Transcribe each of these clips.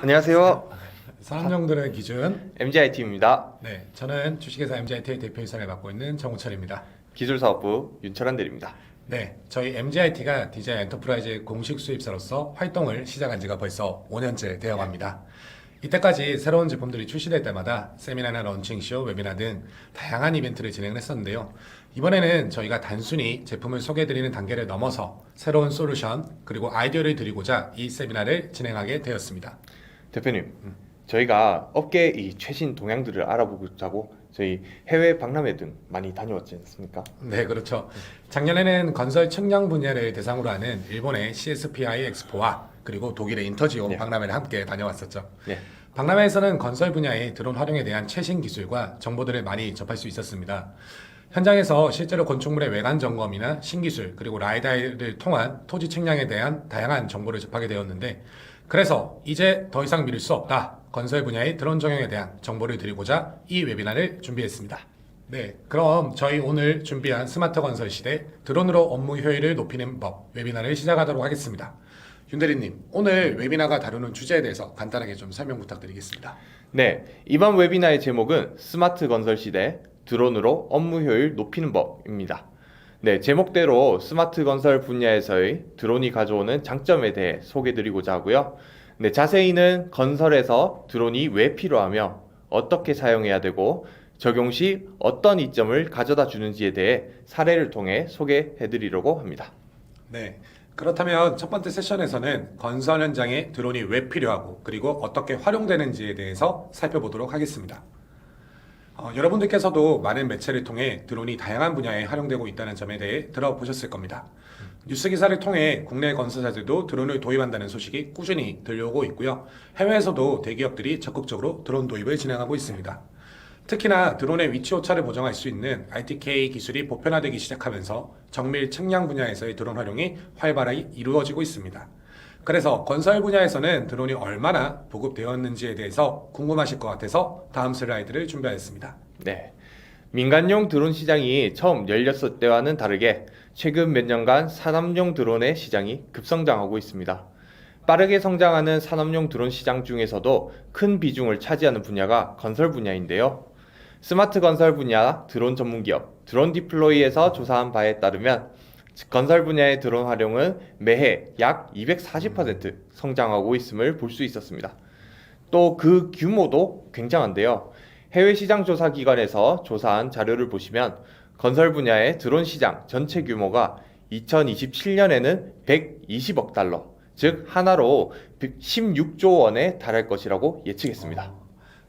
안녕하세요. 산업용들의 기준. MGIT입니다. 네, 저는 주식회사 MGIT의 대표이사를 맡고 있는 정우철입니다. 기술사업부 윤철한 대리입니다. 네, 저희 MGIT가 디자인 엔터프라이즈 공식 수입사로서 활동을 시작한 지가 벌써 5년째 되어 갑니다. 이때까지 새로운 제품들이 출시될 때마다 세미나나 런칭쇼, 웨비나 등 다양한 이벤트를 진행을 했었는데요. 이번에는 저희가 단순히 제품을 소개해드리는 단계를 넘어서 새로운 솔루션 그리고 아이디어를 드리고자 이 세미나를 진행하게 되었습니다. 대표님, 저희가 업계 이 최신 동향들을 알아보자고 저희 해외 박람회 등 많이 다녀왔지 않습니까? 네, 그렇죠. 작년에는 건설 측량 분야를 대상으로 하는 일본의 CSPI 엑스포와 그리고 독일의 인터지오 네. 박람회를 함께 다녀왔었죠. 네. 박람회에서는 건설 분야의 드론 활용에 대한 최신 기술과 정보들을 많이 접할 수 있었습니다. 현장에서 실제로 건축물의 외관 점검이나 신기술 그리고 라이다를 통한 토지 측량에 대한 다양한 정보를 접하게 되었는데, 그래서 이제 더 이상 미룰 수 없다. 건설 분야의 드론 적용에 대한 정보를 드리고자 이 웨비나를 준비했습니다. 네, 그럼 저희 오늘 준비한 스마트 건설 시대 드론으로 업무 효율을 높이는 법 웨비나를 시작하도록 하겠습니다. 윤 대리님, 오늘 웨비나가 다루는 주제에 대해서 간단하게 좀 설명 부탁드리겠습니다. 네, 이번 웨비나의 제목은 스마트 건설 시대 드론으로 업무 효율 높이는 법입니다. 네, 제목대로 스마트 건설 분야에서의 드론이 가져오는 장점에 대해 소개드리고자 하고요. 네, 자세히는 건설에서 드론이 왜 필요하며 어떻게 사용해야 되고 적용 시 어떤 이점을 가져다 주는지에 대해 사례를 통해 소개해드리려고 합니다. 네, 그렇다면 첫 번째 세션에서는 건설 현장에 드론이 왜 필요하고 그리고 어떻게 활용되는지에 대해서 살펴보도록 하겠습니다. 여러분들께서도 많은 매체를 통해 드론이 다양한 분야에 활용되고 있다는 점에 대해 들어보셨을 겁니다. 뉴스 기사를 통해 국내 건설사들도 드론을 도입한다는 소식이 꾸준히 들려오고 있고요. 해외에서도 대기업들이 적극적으로 드론 도입을 진행하고 있습니다. 특히나 드론의 위치 오차를 보정할 수 있는 RTK 기술이 보편화되기 시작하면서 정밀 측량 분야에서의 드론 활용이 활발히 이루어지고 있습니다. 그래서 건설 분야에서는 드론이 얼마나 보급되었는지에 대해서 궁금하실 것 같아서 다음 슬라이드를 준비하였습니다. 네, 민간용 드론 시장이 처음 열렸을 때와는 다르게 최근 몇 년간 산업용 드론의 시장이 급성장하고 있습니다. 빠르게 성장하는 산업용 드론 시장 중에서도 큰 비중을 차지하는 분야가 건설 분야인데요. 스마트 건설 분야 드론 전문기업 드론 디플로이에서 조사한 바에 따르면 건설 분야의 드론 활용은 매해 약 240% 성장하고 있음을 볼 수 있었습니다. 또 그 규모도 굉장한데요. 해외 시장 조사 기관에서 조사한 자료를 보시면 건설 분야의 드론 시장 전체 규모가 2027년에는 120억 달러, 즉 하나로 16조 원에 달할 것이라고 예측했습니다.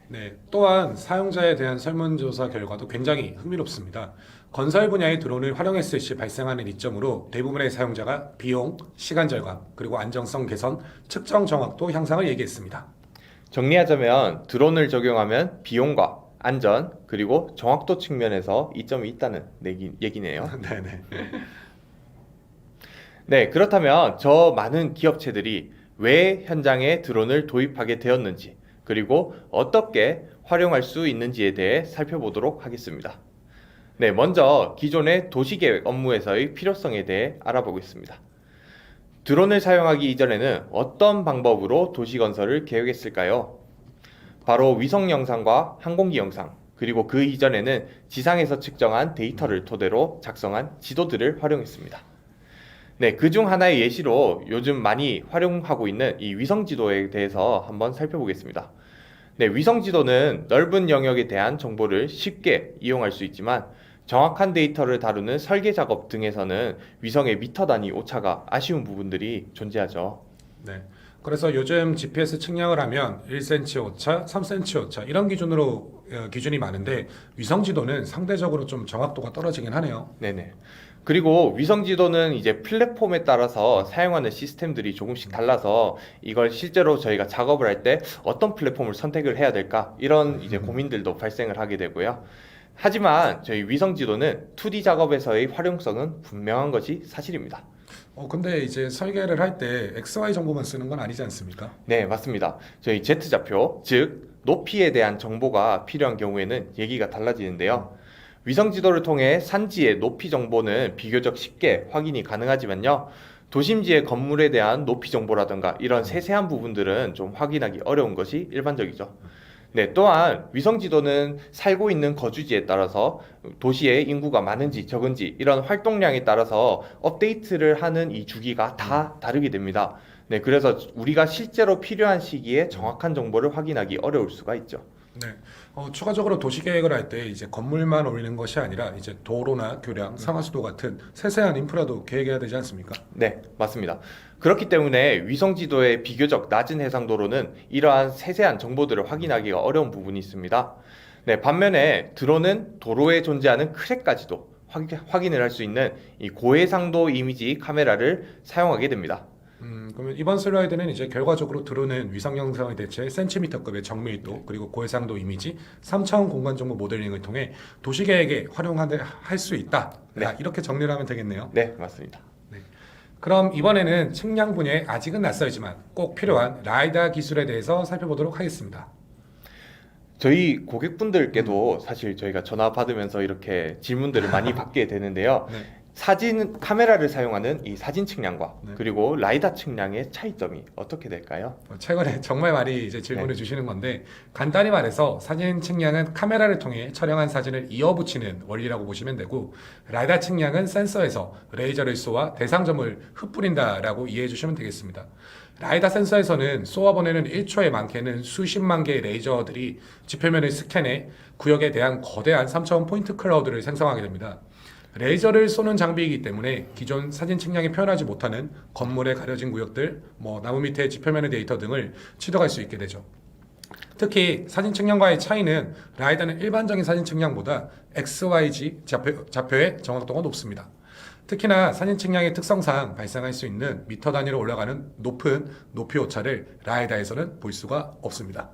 네, 또한 사용자에 대한 설문조사 결과도 굉장히 흥미롭습니다. 건설 분야의 드론을 활용했을 시 발생하는 이점으로 대부분의 사용자가 비용, 시간 절감, 그리고 안정성 개선, 측정 정확도 향상을 얘기했습니다. 정리하자면 드론을 적용하면 비용과 안전 그리고 정확도 측면에서 이점이 있다는 얘기네요. 네네. 네, 그렇다면 저 많은 기업체들이 왜 현장에 드론을 도입하게 되었는지 그리고 어떻게 활용할 수 있는지에 대해 살펴보도록 하겠습니다. 네, 먼저 기존의 도시계획 업무에서의 필요성에 대해 알아보겠습니다. 드론을 사용하기 이전에는 어떤 방법으로 도시 건설을 계획했을까요? 바로 위성 영상과 항공기 영상, 그리고 그 이전에는 지상에서 측정한 데이터를 토대로 작성한 지도들을 활용했습니다. 네, 그중 하나의 예시로 요즘 많이 활용하고 있는 이 위성 지도에 대해서 한번 살펴보겠습니다. 네, 위성 지도는 넓은 영역에 대한 정보를 쉽게 이용할 수 있지만 정확한 데이터를 다루는 설계 작업 등에서는 위성의 미터 단위 오차가 아쉬운 부분들이 존재하죠. 네. 그래서 요즘 GPS 측량을 하면 1cm 오차, 3cm 오차 이런 기준으로 기준이 많은데 위성 지도는 상대적으로 좀 정확도가 떨어지긴 하네요. 네네. 그리고 위성 지도는 이제 플랫폼에 따라서 사용하는 시스템들이 조금씩 달라서 이걸 실제로 저희가 작업을 할 때 어떤 플랫폼을 선택을 해야 될까 이런 이제 고민들도 발생을 하게 되고요. 하지만 저희 위성 지도는 2D 작업에서의 활용성은 분명한 것이 사실입니다. 근데 이제 설계를 할 때 XY 정보만 쓰는 건 아니지 않습니까? 네, 맞습니다. 저희 Z좌표, 즉 높이에 대한 정보가 필요한 경우에는 얘기가 달라지는데요. 위성 지도를 통해 산지의 높이 정보는 비교적 쉽게 확인이 가능하지만요. 도심지의 건물에 대한 높이 정보라든가 이런 세세한 부분들은 좀 확인하기 어려운 것이 일반적이죠. 네, 또한 위성 지도는 살고 있는 거주지에 따라서 도시의 인구가 많은지 적은지 이런 활동량에 따라서 업데이트를 하는 이 주기가 다 다르게 됩니다. 네, 그래서 우리가 실제로 필요한 시기에 정확한 정보를 확인하기 어려울 수가 있죠. 네. 추가적으로 도시 계획을 할 때 이제 건물만 올리는 것이 아니라 이제 도로나 교량, 상하수도 같은 세세한 인프라도 계획해야 되지 않습니까? 네, 맞습니다. 그렇기 때문에 위성 지도의 비교적 낮은 해상도로는 이러한 세세한 정보들을 확인하기가 어려운 부분이 있습니다. 네, 반면에 드론은 도로에 존재하는 크랙까지도 확인을 할 수 있는 이 고해상도 이미지 카메라를 사용하게 됩니다. 그러면 이번 슬라이드는 이제 결과적으로 드론은 위성 영상을 대체 센티미터급의 정밀도 그리고 고해상도 이미지 3차원 공간 정보 모델링을 통해 도시 계획에 활용할 수 있다. 네. 이렇게 정리를 하면 되겠네요. 네, 맞습니다. 그럼 이번에는 측량 분야에 아직은 낯설지만 꼭 필요한 라이다 기술에 대해서 살펴보도록 하겠습니다. 저희 고객분들께도 사실 저희가 전화 받으면서 이렇게 질문들을 많이 받게 되는데요. 네. 사진 카메라를 사용하는 이 사진 측량과 네. 그리고 라이다 측량의 차이점이 어떻게 될까요? 최근에 정말 많이 이제 질문을 주시는 건데 간단히 말해서 사진 측량은 카메라를 통해 촬영한 사진을 이어붙이는 원리라고 보시면 되고 라이다 측량은 센서에서 레이저를 쏘아 대상점을 흩뿌린다라고 이해해 주시면 되겠습니다. 라이다 센서에서는 쏘아보내는 1초에 많게는 수십만 개의 레이저들이 지표면을 스캔해 구역에 대한 거대한 3차원 포인트 클라우드를 생성하게 됩니다. 레이저를 쏘는 장비이기 때문에 기존 사진 측량에 표현하지 못하는 건물에 가려진 구역들, 나무 밑의 지표면의 데이터 등을 취득할 수 있게 되죠. 특히 사진 측량과의 차이는 라이다는 일반적인 사진 측량보다 XYZ 좌표의 정확도가 높습니다. 특히나 사진 측량의 특성상 발생할 수 있는 미터 단위로 올라가는 높은 높이 오차를 라이다에서는 볼 수가 없습니다.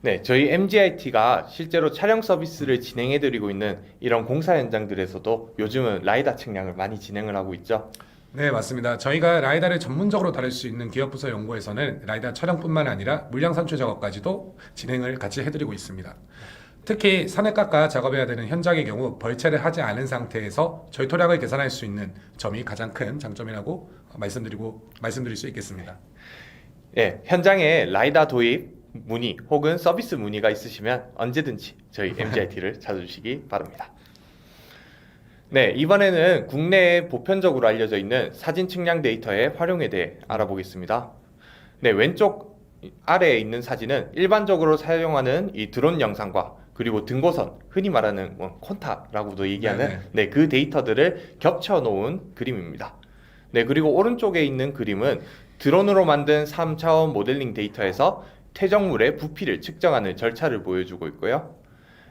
네, 저희 MGIT가 실제로 촬영 서비스를 진행해드리고 있는 이런 공사 현장들에서도 요즘은 라이다 측량을 많이 진행을 하고 있죠. 네, 맞습니다. 저희가 라이다를 전문적으로 다룰 수 있는 기업부서 연구에서는 라이다 촬영뿐만 아니라 물량 산출 작업까지도 진행을 같이 해드리고 있습니다. 특히 산을 깎아 작업해야 되는 현장의 경우 벌채를 하지 않은 상태에서 절토량을 계산할 수 있는 점이 가장 큰 장점이라고 말씀드릴 수 있겠습니다. 네, 현장에 라이다 도입 문의 혹은 서비스 문의가 있으시면 언제든지 저희 MGIT를 찾아주시기 바랍니다. 네, 이번에는 국내에 보편적으로 알려져 있는 사진 측량 데이터의 활용에 대해 알아보겠습니다. 네, 왼쪽 아래에 있는 사진은 일반적으로 사용하는 이 드론 영상과 그리고 등고선, 흔히 말하는 콘타라고도 얘기하는 네, 그 데이터들을 겹쳐 놓은 그림입니다. 네, 그리고 오른쪽에 있는 그림은 드론으로 만든 3차원 모델링 데이터에서 퇴적물의 부피를 측정하는 절차를 보여주고 있고요.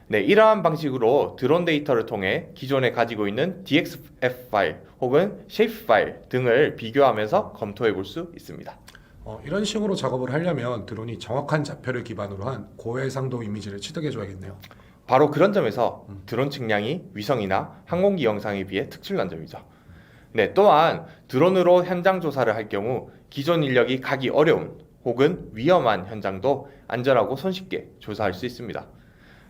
네, 이러한 방식으로 드론 데이터를 통해 기존에 가지고 있는 DXF 파일 혹은 쉐이프 파일 등을 비교하면서 검토해 볼 수 있습니다. 이런 식으로 작업을 하려면 드론이 정확한 좌표를 기반으로 한 고해상도 이미지를 취득해 줘야겠네요. 바로 그런 점에서 드론 측량이 위성이나 항공기 영상에 비해 특출난 점이죠. 네, 또한 드론으로 현장 조사를 할 경우 기존 인력이 가기 어려운 혹은 위험한 현장도 안전하고 손쉽게 조사할 수 있습니다.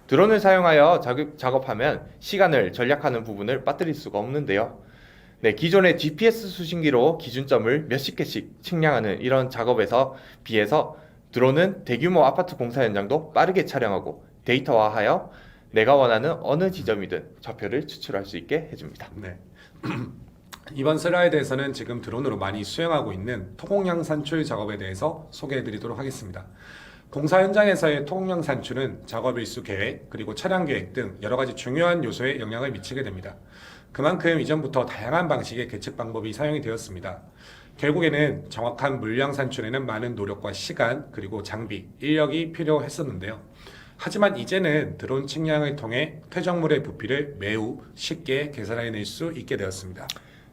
드론을 사용하여 작업하면 시간을 절약하는 부분을 빠뜨릴 수가 없는데요. 네, 기존의 GPS 수신기로 기준점을 몇십 개씩 측량하는 이런 작업에서 비해서 드론은 대규모 아파트 공사 현장도 빠르게 촬영하고 데이터화하여 내가 원하는 어느 지점이든 좌표를 추출할 수 있게 해줍니다. 네. 이번 슬라이드에서는 지금 드론으로 많이 수행하고 있는 토공량 산출 작업에 대해서 소개해 드리도록 하겠습니다. 공사 현장에서의 토공량 산출은 작업 일수 계획, 그리고 차량 계획 등 여러 가지 중요한 요소에 영향을 미치게 됩니다. 그만큼 이전부터 다양한 방식의 계측 방법이 사용이 되었습니다. 결국에는 정확한 물량 산출에는 많은 노력과 시간, 그리고 장비, 인력이 필요했었는데요. 하지만 이제는 드론 측량을 통해 퇴적물의 부피를 매우 쉽게 계산해낼 수 있게 되었습니다.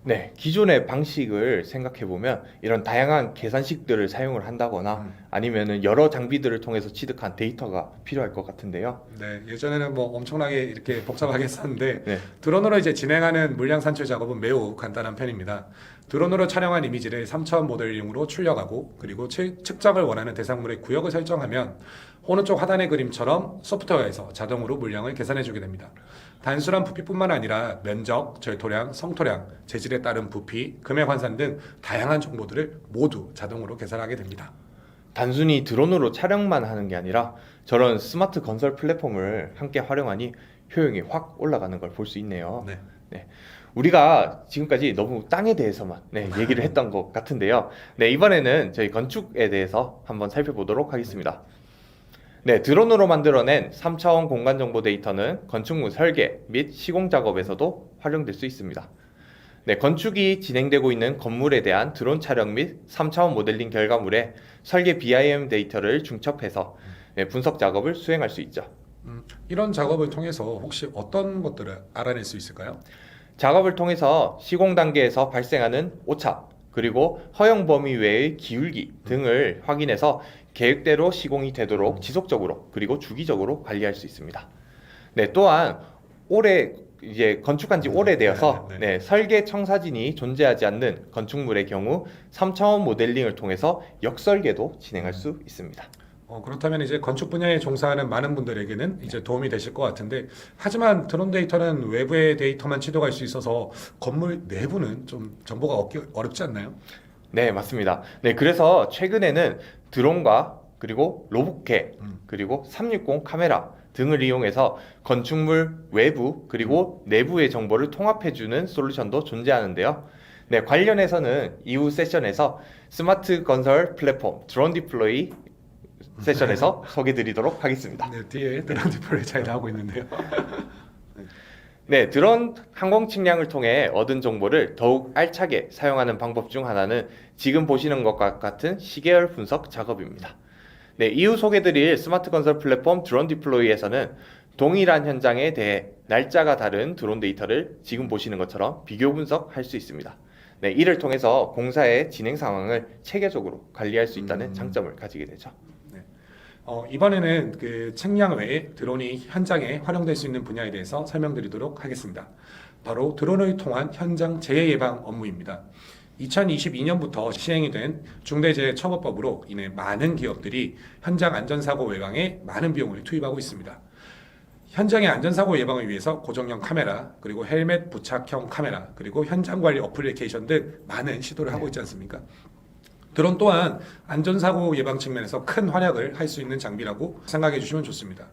네, 기존의 방식을 생각해 보면 이런 다양한 계산식들을 사용을 한다거나 아니면은 여러 장비들을 통해서 취득한 데이터가 필요할 것 같은데요. 네, 예전에는 엄청나게 이렇게 복잡하게 했었는데 네. 드론으로 이제 진행하는 물량 산출 작업은 매우 간단한 편입니다. 드론으로 촬영한 이미지를 3차원 모델링으로 출력하고 그리고 측정을 원하는 대상물의 구역을 설정하면 오른쪽 하단의 그림처럼 소프트웨어에서 자동으로 물량을 계산해주게 됩니다. 단순한 부피뿐만 아니라 면적, 절토량, 성토량, 재질에 따른 부피, 금액 환산 등 다양한 정보들을 모두 자동으로 계산하게 됩니다. 단순히 드론으로 촬영만 하는 게 아니라 저런 스마트 건설 플랫폼을 함께 활용하니 효용이 확 올라가는 걸 볼 수 있네요. 네. 네. 우리가 지금까지 너무 땅에 대해서만 얘기를 했던 것 같은데요. 네, 이번에는 저희 건축에 대해서 한번 살펴보도록 하겠습니다. 네, 드론으로 만들어낸 3차원 공간 정보 데이터는 건축물 설계 및 시공 작업에서도 활용될 수 있습니다. 네, 건축이 진행되고 있는 건물에 대한 드론 촬영 및 3차원 모델링 결과물에 설계 BIM 데이터를 중첩해서 분석 작업을 수행할 수 있죠. 이런 작업을 통해서 혹시 어떤 것들을 알아낼 수 있을까요? 작업을 통해서 시공 단계에서 발생하는 오차, 그리고 허용 범위 외의 기울기 등을 확인해서 계획대로 시공이 되도록 지속적으로 그리고 주기적으로 관리할 수 있습니다. 네, 또한 이제 건축한 지 오래되어서 설계 청사진이 존재하지 않는 건축물의 경우 3차원 모델링을 통해서 역설계도 진행할 수 있습니다. 그렇다면 이제 건축 분야에 종사하는 많은 분들에게는 이제 도움이 되실 것 같은데, 하지만 드론 데이터는 외부의 데이터만 취득할 수 있어서 건물 내부는 좀 정보가 얻기 어렵지 않나요? 네, 맞습니다. 네, 그래서 최근에는 드론과 그리고 로봇캐 그리고 360 카메라 등을 이용해서 건축물 외부 그리고 내부의 정보를 통합해주는 솔루션도 존재하는데요. 네, 관련해서는 이후 세션에서 스마트 건설 플랫폼 드론 디플로이 세션에서 소개드리도록 하겠습니다. 네, 뒤에 드론 디플레이 잘 나오고 있는데요. 네, 드론 항공 측량을 통해 얻은 정보를 더욱 알차게 사용하는 방법 중 하나는 지금 보시는 것과 같은 시계열 분석 작업입니다. 네, 이후 소개드릴 스마트 건설 플랫폼 드론 디플로이에서는 동일한 현장에 대해 날짜가 다른 드론 데이터를 지금 보시는 것처럼 비교 분석할 수 있습니다. 네, 이를 통해서 공사의 진행 상황을 체계적으로 관리할 수 있다는 장점을 가지게 되죠. 이번에는 그 측량 외에 드론이 현장에 활용될 수 있는 분야에 대해서 설명드리도록 하겠습니다. 바로 드론을 통한 현장 재해 예방 업무입니다. 2022년부터 시행이 된 중대재해처벌법으로 인해 많은 기업들이 현장 안전사고 예방에 많은 비용을 투입하고 있습니다. 현장의 안전사고 예방을 위해서 고정형 카메라, 그리고 헬멧 부착형 카메라, 그리고 현장관리 어플리케이션 등 많은 시도를 하고 있지 않습니까? 드론 또한 안전사고 예방 측면에서 큰 활약을 할 수 있는 장비라고 생각해 주시면 좋습니다.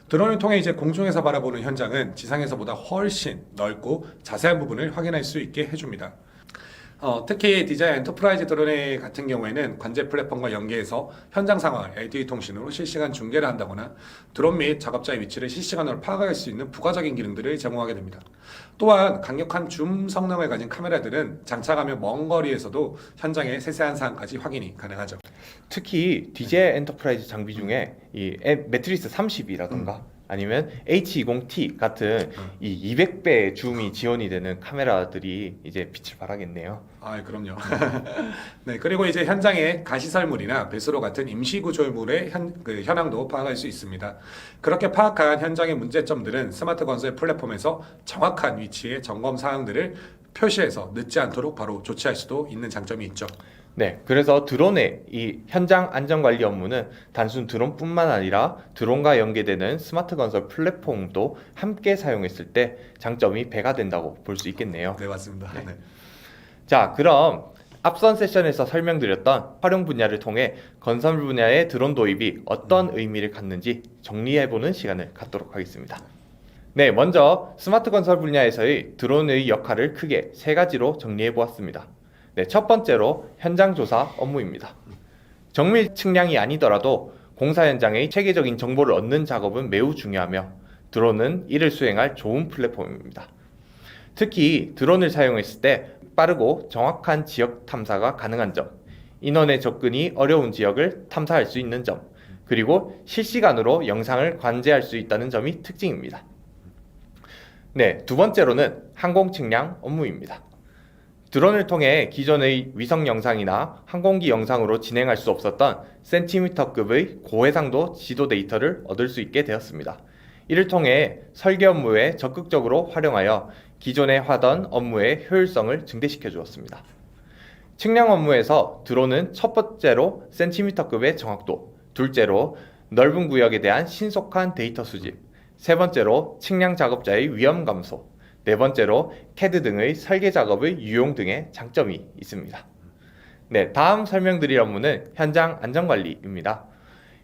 드론을 통해 이제 공중에서 바라보는 현장은 지상에서보다 훨씬 넓고 자세한 부분을 확인할 수 있게 해줍니다. 특히 DJI 엔터프라이즈 드론 같은 경우에는 관제 플랫폼과 연계해서 현장 상황을 LTE 통신으로 실시간 중계를 한다거나 드론 및 작업자의 위치를 실시간으로 파악할 수 있는 부가적인 기능들을 제공하게 됩니다. 또한 강력한 줌 성능을 가진 카메라들은 장착하면 먼 거리에서도 현장의 세세한 사항까지 확인이 가능하죠. 특히 DJI 엔터프라이즈 장비 중에 이 매트리스 30이라던가 아니면 H20T 같은 이 200배 줌이 지원이 되는 카메라들이 이제 빛을 발하겠네요. 그럼요. 네, 그리고 이제 현장의 가시설물이나 배수로 같은 임시구조물의 현황도 파악할 수 있습니다. 그렇게 파악한 현장의 문제점들은 스마트 건설 플랫폼에서 정확한 위치의 점검 사항들을 표시해서 늦지 않도록 바로 조치할 수도 있는 장점이 있죠. 네, 그래서 드론의 이 현장 안전관리 업무는 단순 드론뿐만 아니라 드론과 연계되는 스마트 건설 플랫폼도 함께 사용했을 때 장점이 배가 된다고 볼 수 있겠네요. 네, 맞습니다. 네. 자, 그럼 앞선 세션에서 설명드렸던 활용 분야를 통해 건설 분야의 드론 도입이 어떤 의미를 갖는지 정리해보는 시간을 갖도록 하겠습니다. 네, 먼저 스마트 건설 분야에서의 드론의 역할을 크게 세 가지로 정리해보았습니다. 네, 첫 번째로 현장 조사 업무입니다. 정밀 측량이 아니더라도 공사 현장의 체계적인 정보를 얻는 작업은 매우 중요하며 드론은 이를 수행할 좋은 플랫폼입니다. 특히 드론을 사용했을 때 빠르고 정확한 지역 탐사가 가능한 점, 인원의 접근이 어려운 지역을 탐사할 수 있는 점, 그리고 실시간으로 영상을 관제할 수 있다는 점이 특징입니다. 네, 두 번째로는 항공 측량 업무입니다. 드론을 통해 기존의 위성 영상이나 항공기 영상으로 진행할 수 없었던 센티미터급의 고해상도 지도 데이터를 얻을 수 있게 되었습니다. 이를 통해 설계 업무에 적극적으로 활용하여 기존에 하던 업무의 효율성을 증대시켜 주었습니다. 측량 업무에서 드론은 첫 번째로 센티미터급의 정확도, 둘째로 넓은 구역에 대한 신속한 데이터 수집, 세 번째로 측량 작업자의 위험 감소, 네 번째로 CAD 등의 설계 작업의 유용 등의 장점이 있습니다. 네, 다음 설명드릴 업무는 현장 안전관리입니다.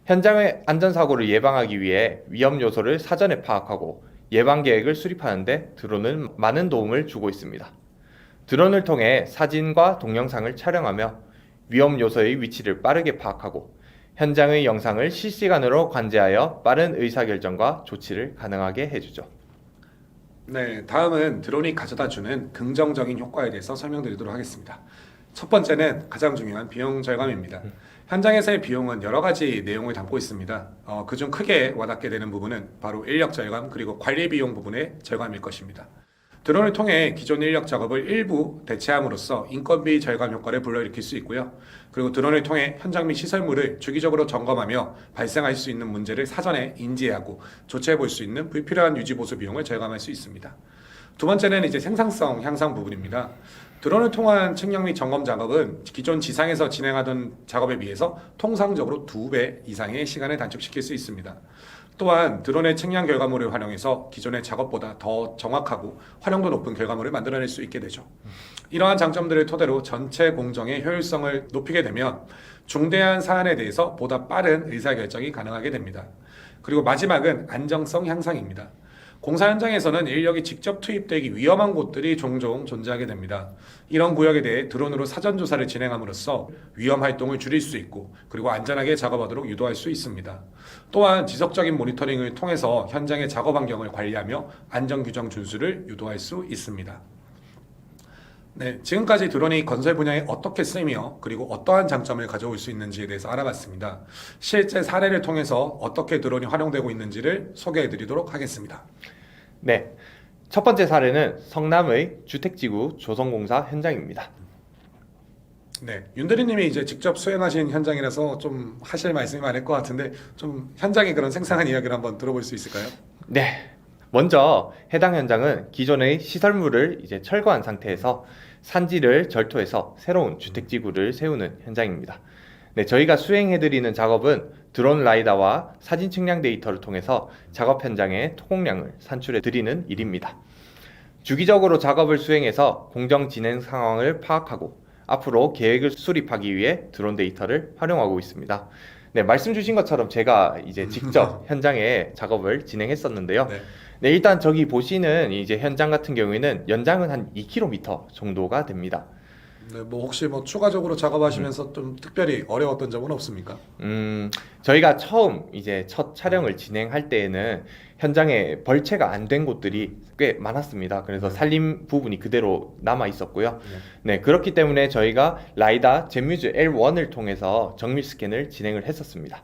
현장의 안전사고를 예방하기 위해 위험 요소를 사전에 파악하고 예방 계획을 수립하는데 드론은 많은 도움을 주고 있습니다. 드론을 통해 사진과 동영상을 촬영하며 위험 요소의 위치를 빠르게 파악하고 현장의 영상을 실시간으로 관제하여 빠른 의사결정과 조치를 가능하게 해주죠. 네, 다음은 드론이 가져다주는 긍정적인 효과에 대해서 설명드리도록 하겠습니다. 첫 번째는 가장 중요한 비용 절감입니다. 현장에서의 비용은 여러 가지 내용을 담고 있습니다. 그중 크게 와닿게 되는 부분은 바로 인력 절감 그리고 관리 비용 부분의 절감일 것입니다. 드론을 통해 기존 인력 작업을 일부 대체함으로써 인건비 절감 효과를 불러일으킬 수 있고요. 그리고 드론을 통해 현장 및 시설물을 주기적으로 점검하며 발생할 수 있는 문제를 사전에 인지하고 조치해 볼 수 있는 불필요한 유지 보수 비용을 절감할 수 있습니다. 두 번째는 이제 생산성 향상 부분입니다. 드론을 통한 측량 및 점검 작업은 기존 지상에서 진행하던 작업에 비해서 통상적으로 2배 이상의 시간을 단축시킬 수 있습니다. 또한 드론의 측량 결과물을 활용해서 기존의 작업보다 더 정확하고 활용도 높은 결과물을 만들어낼 수 있게 되죠. 이러한 장점들을 토대로 전체 공정의 효율성을 높이게 되면 중대한 사안에 대해서 보다 빠른 의사결정이 가능하게 됩니다. 그리고 마지막은 안정성 향상입니다. 공사 현장에서는 인력이 직접 투입되기 위험한 곳들이 종종 존재하게 됩니다. 이런 구역에 대해 드론으로 사전 조사를 진행함으로써 위험 활동을 줄일 수 있고 그리고 안전하게 작업하도록 유도할 수 있습니다. 또한 지속적인 모니터링을 통해서 현장의 작업 환경을 관리하며 안전 규정 준수를 유도할 수 있습니다. 네, 지금까지 드론이 건설 분야에 어떻게 쓰이며 그리고 어떠한 장점을 가져올 수 있는지에 대해서 알아봤습니다. 실제 사례를 통해서 어떻게 드론이 활용되고 있는지를 소개해 드리도록 하겠습니다. 네, 첫 번째 사례는 성남의 주택지구 조성공사 현장입니다. 네, 윤대리님이 이제 직접 수행하신 현장이라서 좀 하실 말씀이 많을 것 같은데 좀 현장의 그런 생생한 이야기를 한번 들어볼 수 있을까요? 네, 먼저 해당 현장은 기존의 시설물을 이제 철거한 상태에서 산지를 절토해서 새로운 주택지구를 세우는 현장입니다. 네, 저희가 수행해드리는 작업은 드론 라이다와 사진 측량 데이터를 통해서 작업 현장의 토공량을 산출해드리는 일입니다. 주기적으로 작업을 수행해서 공정 진행 상황을 파악하고 앞으로 계획을 수립하기 위해 드론 데이터를 활용하고 있습니다. 네, 말씀 주신 것처럼 제가 이제 직접 현장에 작업을 진행했었는데요. 네. 네, 일단 저기 보시는 이제 현장 같은 경우에는 연장은 한 2km 정도가 됩니다. 네, 뭐 혹시 뭐 추가적으로 작업하시면서 좀 특별히 어려웠던 점은 없습니까? 저희가 처음 이제 첫 촬영을 진행할 때에는 현장에 벌채가 안 된 곳들이 꽤 많았습니다. 그래서 살림 부분이 그대로 남아 있었고요. 네, 그렇기 때문에 저희가 라이다 젠뮤즈 L1을 통해서 정밀 스캔을 진행을 했었습니다.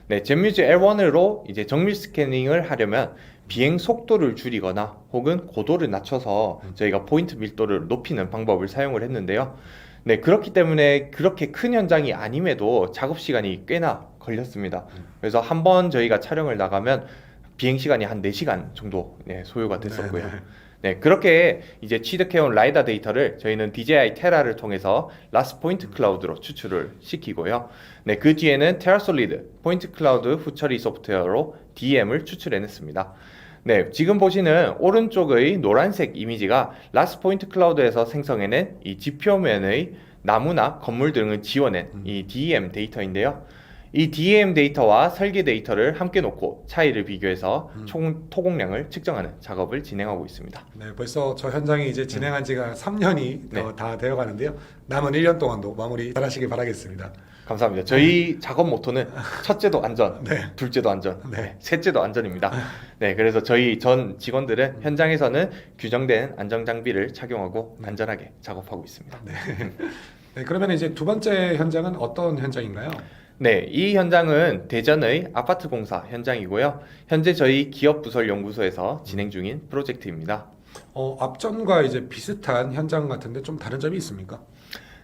네, 젠뮤즈 L1으로 이제 정밀 스캐닝을 하려면 비행 속도를 줄이거나 혹은 고도를 낮춰서 저희가 포인트 밀도를 높이는 방법을 사용을 했는데요. 네, 그렇기 때문에 그렇게 큰 현장이 아님에도 작업 시간이 꽤나 걸렸습니다. 그래서 한번 저희가 촬영을 나가면 비행 시간이 한 4시간 정도 소요가 됐었고요. 네, 그렇게 이제 취득해온 라이다 데이터를 저희는 DJI 테라를 통해서 라스트 포인트 클라우드로 추출을 시키고요. 네, 그 뒤에는 테라솔리드 포인트 클라우드 후처리 소프트웨어로 DM을 추출해냈습니다. 네, 지금 보시는 오른쪽의 노란색 이미지가 라스트 포인트 클라우드에서 생성해낸 이 지표면의 나무나 건물 등을 지워낸 이 DEM 데이터인데요. 이 DEM 데이터와 설계 데이터를 함께 놓고 차이를 비교해서 총 토공량을 측정하는 작업을 진행하고 있습니다. 네, 벌써 저 현장이 이제 진행한 지가 3년이 네. 다 되어 가는데요. 남은 1년 동안도 마무리 잘하시길 바라겠습니다. 감사합니다. 저희 작업 모토는 첫째도 안전, 네. 둘째도 안전, 네. 셋째도 안전입니다. 네, 그래서 저희 전 직원들은 현장에서는 규정된 안전 장비를 착용하고 안전하게 작업하고 있습니다. 네, 그러면 이제 두 번째 현장은 어떤 현장인가요? 네, 이 현장은 대전의 아파트 공사 현장이고요. 현재 저희 기업부설연구소에서 진행 중인 프로젝트입니다. 앞전과 이제 비슷한 현장 같은데 좀 다른 점이 있습니까?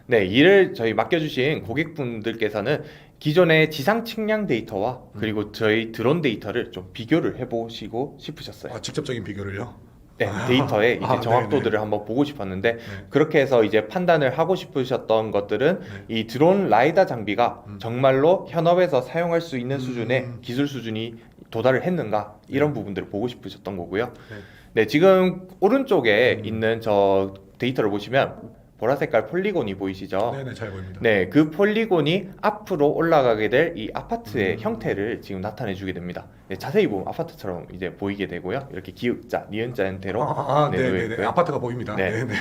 네, 이를 저희 맡겨주신 고객분들께서는 기존의 지상 측량 데이터와 그리고 저희 드론 데이터를 좀 비교를 해보시고 싶으셨어요. 직접적인 비교를요? 네, 데이터의 이제 아, 정확도들을 네네. 한번 보고 싶었는데 네. 그렇게 해서 이제 판단을 하고 싶으셨던 것들은 네. 이 드론 라이다 장비가 음. 정말로 현업에서 사용할 수 있는 수준의 음. 기술 수준이 도달을 했는가 이런 네. 부분들을 보고 싶으셨던 거고요. 네. 네, 지금 오른쪽에 음. 있는 저 데이터를 보시면 보라 색깔 폴리곤이 보이시죠? 네네, 잘 보입니다. 네, 그 폴리곤이 앞으로 올라가게 될 이 아파트의 음. 형태를 지금 나타내 주게 됩니다. 네, 자세히 보면 아파트처럼 이제 보이게 되고요. 이렇게 기역자, 니은자 형태로 네, 놓여 네네네. 있고요. 아파트가 보입니다. 네. 네네.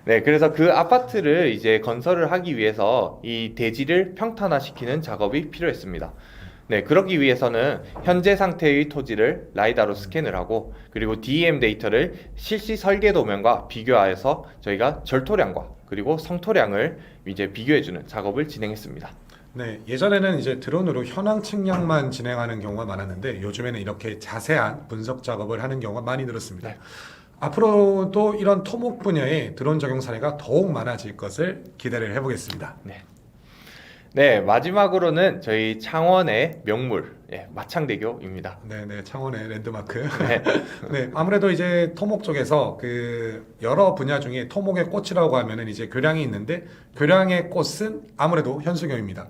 네, 그래서 그 아파트를 이제 건설을 하기 위해서 이 대지를 평탄화시키는 작업이 필요했습니다. 네, 그러기 위해서는 현재 상태의 토지를 라이다로 스캔을 하고 그리고 DEM 데이터를 실시 설계 도면과 비교하여서 저희가 절토량과 그리고 성토량을 이제 비교해주는 작업을 진행했습니다. 네, 예전에는 이제 드론으로 현황 측량만 진행하는 경우가 많았는데 요즘에는 이렇게 자세한 분석 작업을 하는 경우가 많이 늘었습니다. 네. 앞으로도 이런 토목 분야의 드론 적용 사례가 더욱 많아질 것을 기대를 해보겠습니다. 네, 마지막으로는 저희 창원의 명물, 마창대교입니다. 네네, 창원의 랜드마크. 네, 네, 아무래도 이제 토목 쪽에서 그 여러 분야 중에 토목의 꽃이라고 하면은 이제 교량이 있는데 교량의 꽃은 아무래도 현수교입니다.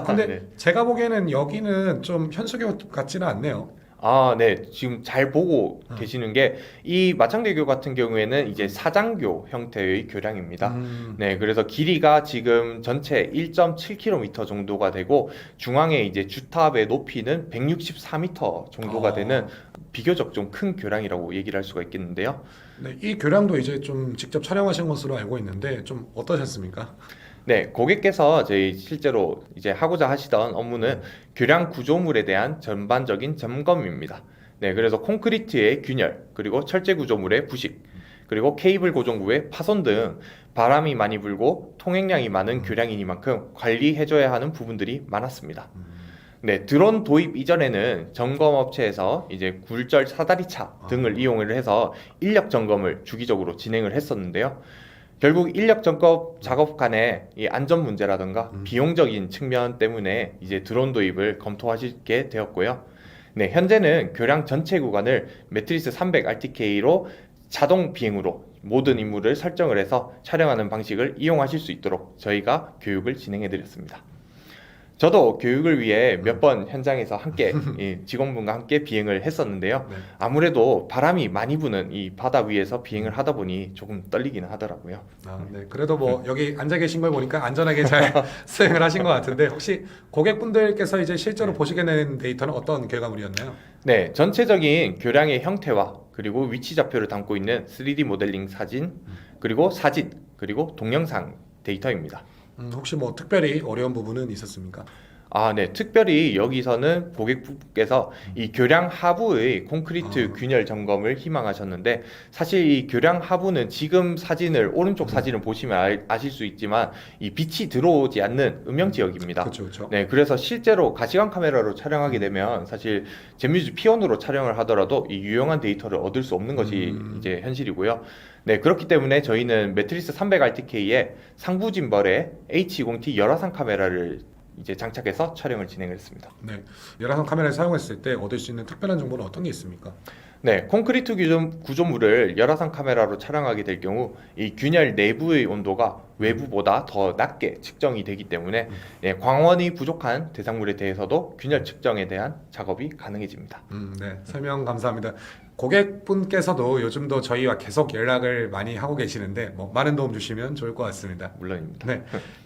근데 네. 제가 보기에는 여기는 좀 현수교 같지는 않네요. 아, 네. 지금 잘 보고 음. 계시는 게 이 마창대교 같은 경우에는 이제 사장교 형태의 교량입니다. 네, 그래서 길이가 지금 전체 1.7km 정도가 되고 중앙에 이제 주탑의 높이는 164m 정도가 되는 비교적 좀 큰 교량이라고 얘기를 할 수가 있겠는데요. 네, 이 교량도 이제 좀 직접 촬영하신 것으로 알고 있는데 좀 어떠셨습니까? 네, 고객께서 저희 실제로 이제 하고자 하시던 업무는 교량 구조물에 대한 전반적인 점검입니다. 네, 그래서 콘크리트의 균열, 그리고 철제 구조물의 부식, 그리고 케이블 고정부의 파손 등 바람이 많이 불고 통행량이 많은 교량이니만큼 관리해줘야 하는 부분들이 많았습니다. 네, 드론 도입 이전에는 점검 업체에서 이제 굴절 사다리차 등을 이용을 해서 인력 점검을 주기적으로 진행을 했었는데요. 결국 인력 점검 작업 간의 이 안전 문제라든가 비용적인 측면 때문에 이제 드론 도입을 검토하시게 되었고요. 네, 현재는 교량 전체 구간을 매트리스 300 RTK로 자동 비행으로 모든 임무를 설정을 해서 촬영하는 방식을 이용하실 수 있도록 저희가 교육을 진행해 드렸습니다. 저도 교육을 위해 몇 번 현장에서 함께 이 직원분과 함께 비행을 했었는데요. 네. 아무래도 바람이 많이 부는 이 바다 위에서 비행을 하다 보니 조금 떨리기는 하더라고요. 네. 그래도 뭐 여기 앉아 계신 걸 보니까 안전하게 잘 수행을 하신 것 같은데 혹시 고객분들께서 이제 실제로 보시게 된 데이터는 어떤 결과물이었나요? 네, 전체적인 교량의 형태와 그리고 위치 좌표를 담고 있는 3D 모델링 사진, 그리고 사진, 그리고 동영상 데이터입니다. 혹시 뭐 특별히 어려운 부분은 있었습니까? 아, 네. 특별히 여기서는 고객분께서 이 교량 하부의 콘크리트 균열 점검을 희망하셨는데 사실 이 교량 하부는 지금 사진을 오른쪽 사진을 보시면 아실 수 있지만 이 빛이 들어오지 않는 음영 지역입니다. 그렇죠, 그렇죠. 네, 그래서 실제로 가시광 카메라로 촬영하게 되면 사실 젠뮤즈 P1으로 촬영을 하더라도 이 유용한 데이터를 얻을 수 없는 것이 이제 현실이고요. 네, 그렇기 때문에 저희는 매트리스 300 RTK에 상부 짐벌에 H20T 열화상 카메라를 이제 장착해서 촬영을 진행을 했습니다. 네, 열화상 카메라를 사용했을 때 얻을 수 있는 특별한 정보는 어떤 게 있습니까? 네, 콘크리트 구조물을 열화상 카메라로 촬영하게 될 경우 이 균열 내부의 온도가 외부보다 더 낮게 측정이 되기 때문에 광원이 부족한 대상물에 대해서도 균열 측정에 대한 작업이 가능해집니다. 네, 설명 감사합니다. 고객분께서도 요즘도 저희와 계속 연락을 많이 하고 계시는데 뭐 많은 도움 주시면 좋을 것 같습니다. 물론입니다. 네,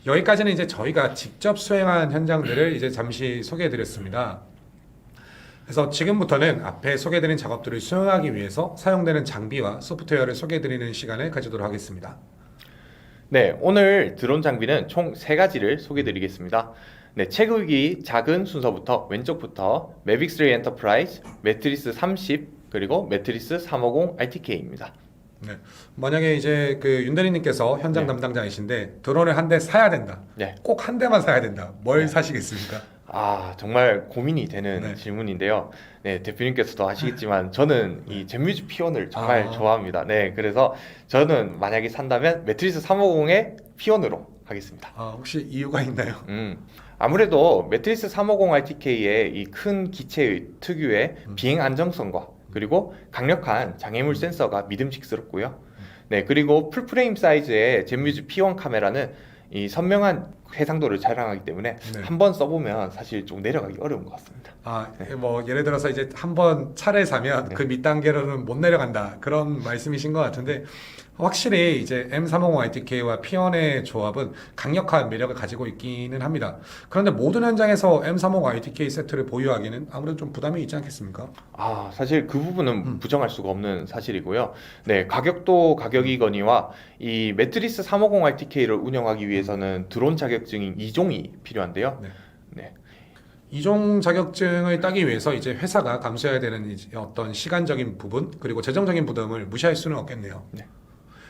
여기까지는 이제 저희가 직접 수행한 현장들을 이제 잠시 소개해드렸습니다. 그래서 지금부터는 앞에 소개해드린 작업들을 수행하기 위해서 사용되는 장비와 소프트웨어를 소개해드리는 시간을 가지도록 하겠습니다. 네, 오늘 드론 장비는 총 3가지를 소개해드리겠습니다. 네, 체급이 작은 순서부터 왼쪽부터 매빅3 엔터프라이즈, 매트리스 30, 그리고 매트리스 350 RTK입니다. 네, 만약에 이제 그 윤대리님께서 현장 네. 담당자이신데 드론을 한 대 사야 된다. 네. 꼭 한 대만 사야 된다. 뭘 사시겠습니까? 아, 정말 고민이 되는 네. 질문인데요. 네, 대표님께서도 아시겠지만 저는 이 젠뮤즈 P1을 정말 좋아합니다. 네, 그래서 저는 만약에 산다면 매트리스 350의 P1으로 하겠습니다. 혹시 이유가 있나요? 아무래도 매트리스 350 RTK의 이 큰 기체의 특유의 비행 안정성과 그리고 강력한 장애물 센서가 믿음직스럽고요. 네, 그리고 풀프레임 사이즈의 젠뮤즈 P1 카메라는 이 선명한 해상도를 자랑하기 때문에 네. 한번 써보면 사실 좀 내려가기 어려운 것 같습니다. 뭐 예를 들어서 이제 한번 차를 사면 그 밑단계로는 못 내려간다 그런 말씀이신 것 같은데 확실히 이제 M350ITK와 P1의 조합은 강력한 매력을 가지고 있기는 합니다. 그런데 모든 현장에서 M350ITK 세트를 보유하기는 아무래도 좀 부담이 있지 않겠습니까? 사실 그 부분은 부정할 수가 없는 사실이고요. 네, 가격도 가격이거니와 이 매트리스 350RTK를 운영하기 위해서는 드론 자격증인 2종이 필요한데요. 네. 네. 이종 자격증을 따기 위해서 이제 회사가 감수해야 되는 이제 어떤 시간적인 부분 그리고 재정적인 부담을 무시할 수는 없겠네요. 네.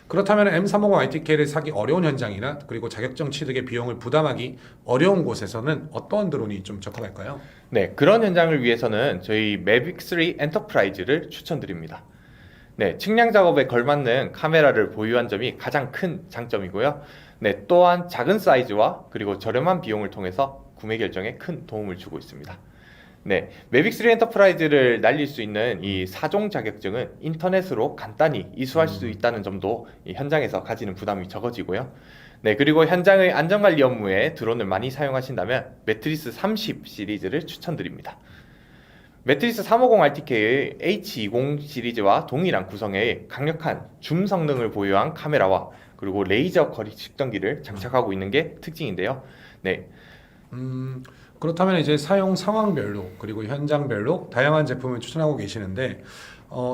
그렇다면 M350ITK를 사기 어려운 현장이나 그리고 자격증 취득의 비용을 부담하기 어려운 곳에서는 어떤 드론이 좀 적합할까요? 네, 그런 현장을 위해서는 저희 매빅 3 엔터프라이즈를 추천드립니다. 네, 측량 작업에 걸맞는 카메라를 보유한 점이 가장 큰 장점이고요. 네, 또한 작은 사이즈와 그리고 저렴한 비용을 통해서 구매 결정에 큰 도움을 주고 있습니다. 네, 매빅 3 엔터프라이즈를 날릴 수 있는 이 4종 자격증은 인터넷으로 간단히 이수할 수 있다는 점도 이 현장에서 가지는 부담이 적어지고요. 네, 그리고 현장의 안전관리 업무에 드론을 많이 사용하신다면 매트리스 30 시리즈를 추천드립니다. 매트리스 350RTK의 H20 시리즈와 동일한 구성의 강력한 줌 성능을 보유한 카메라와 그리고 레이저 거리 측정기를 장착하고 있는 게 특징인데요. 네, 그렇다면 이제 사용 상황별로 그리고 현장별로 다양한 제품을 추천하고 계시는데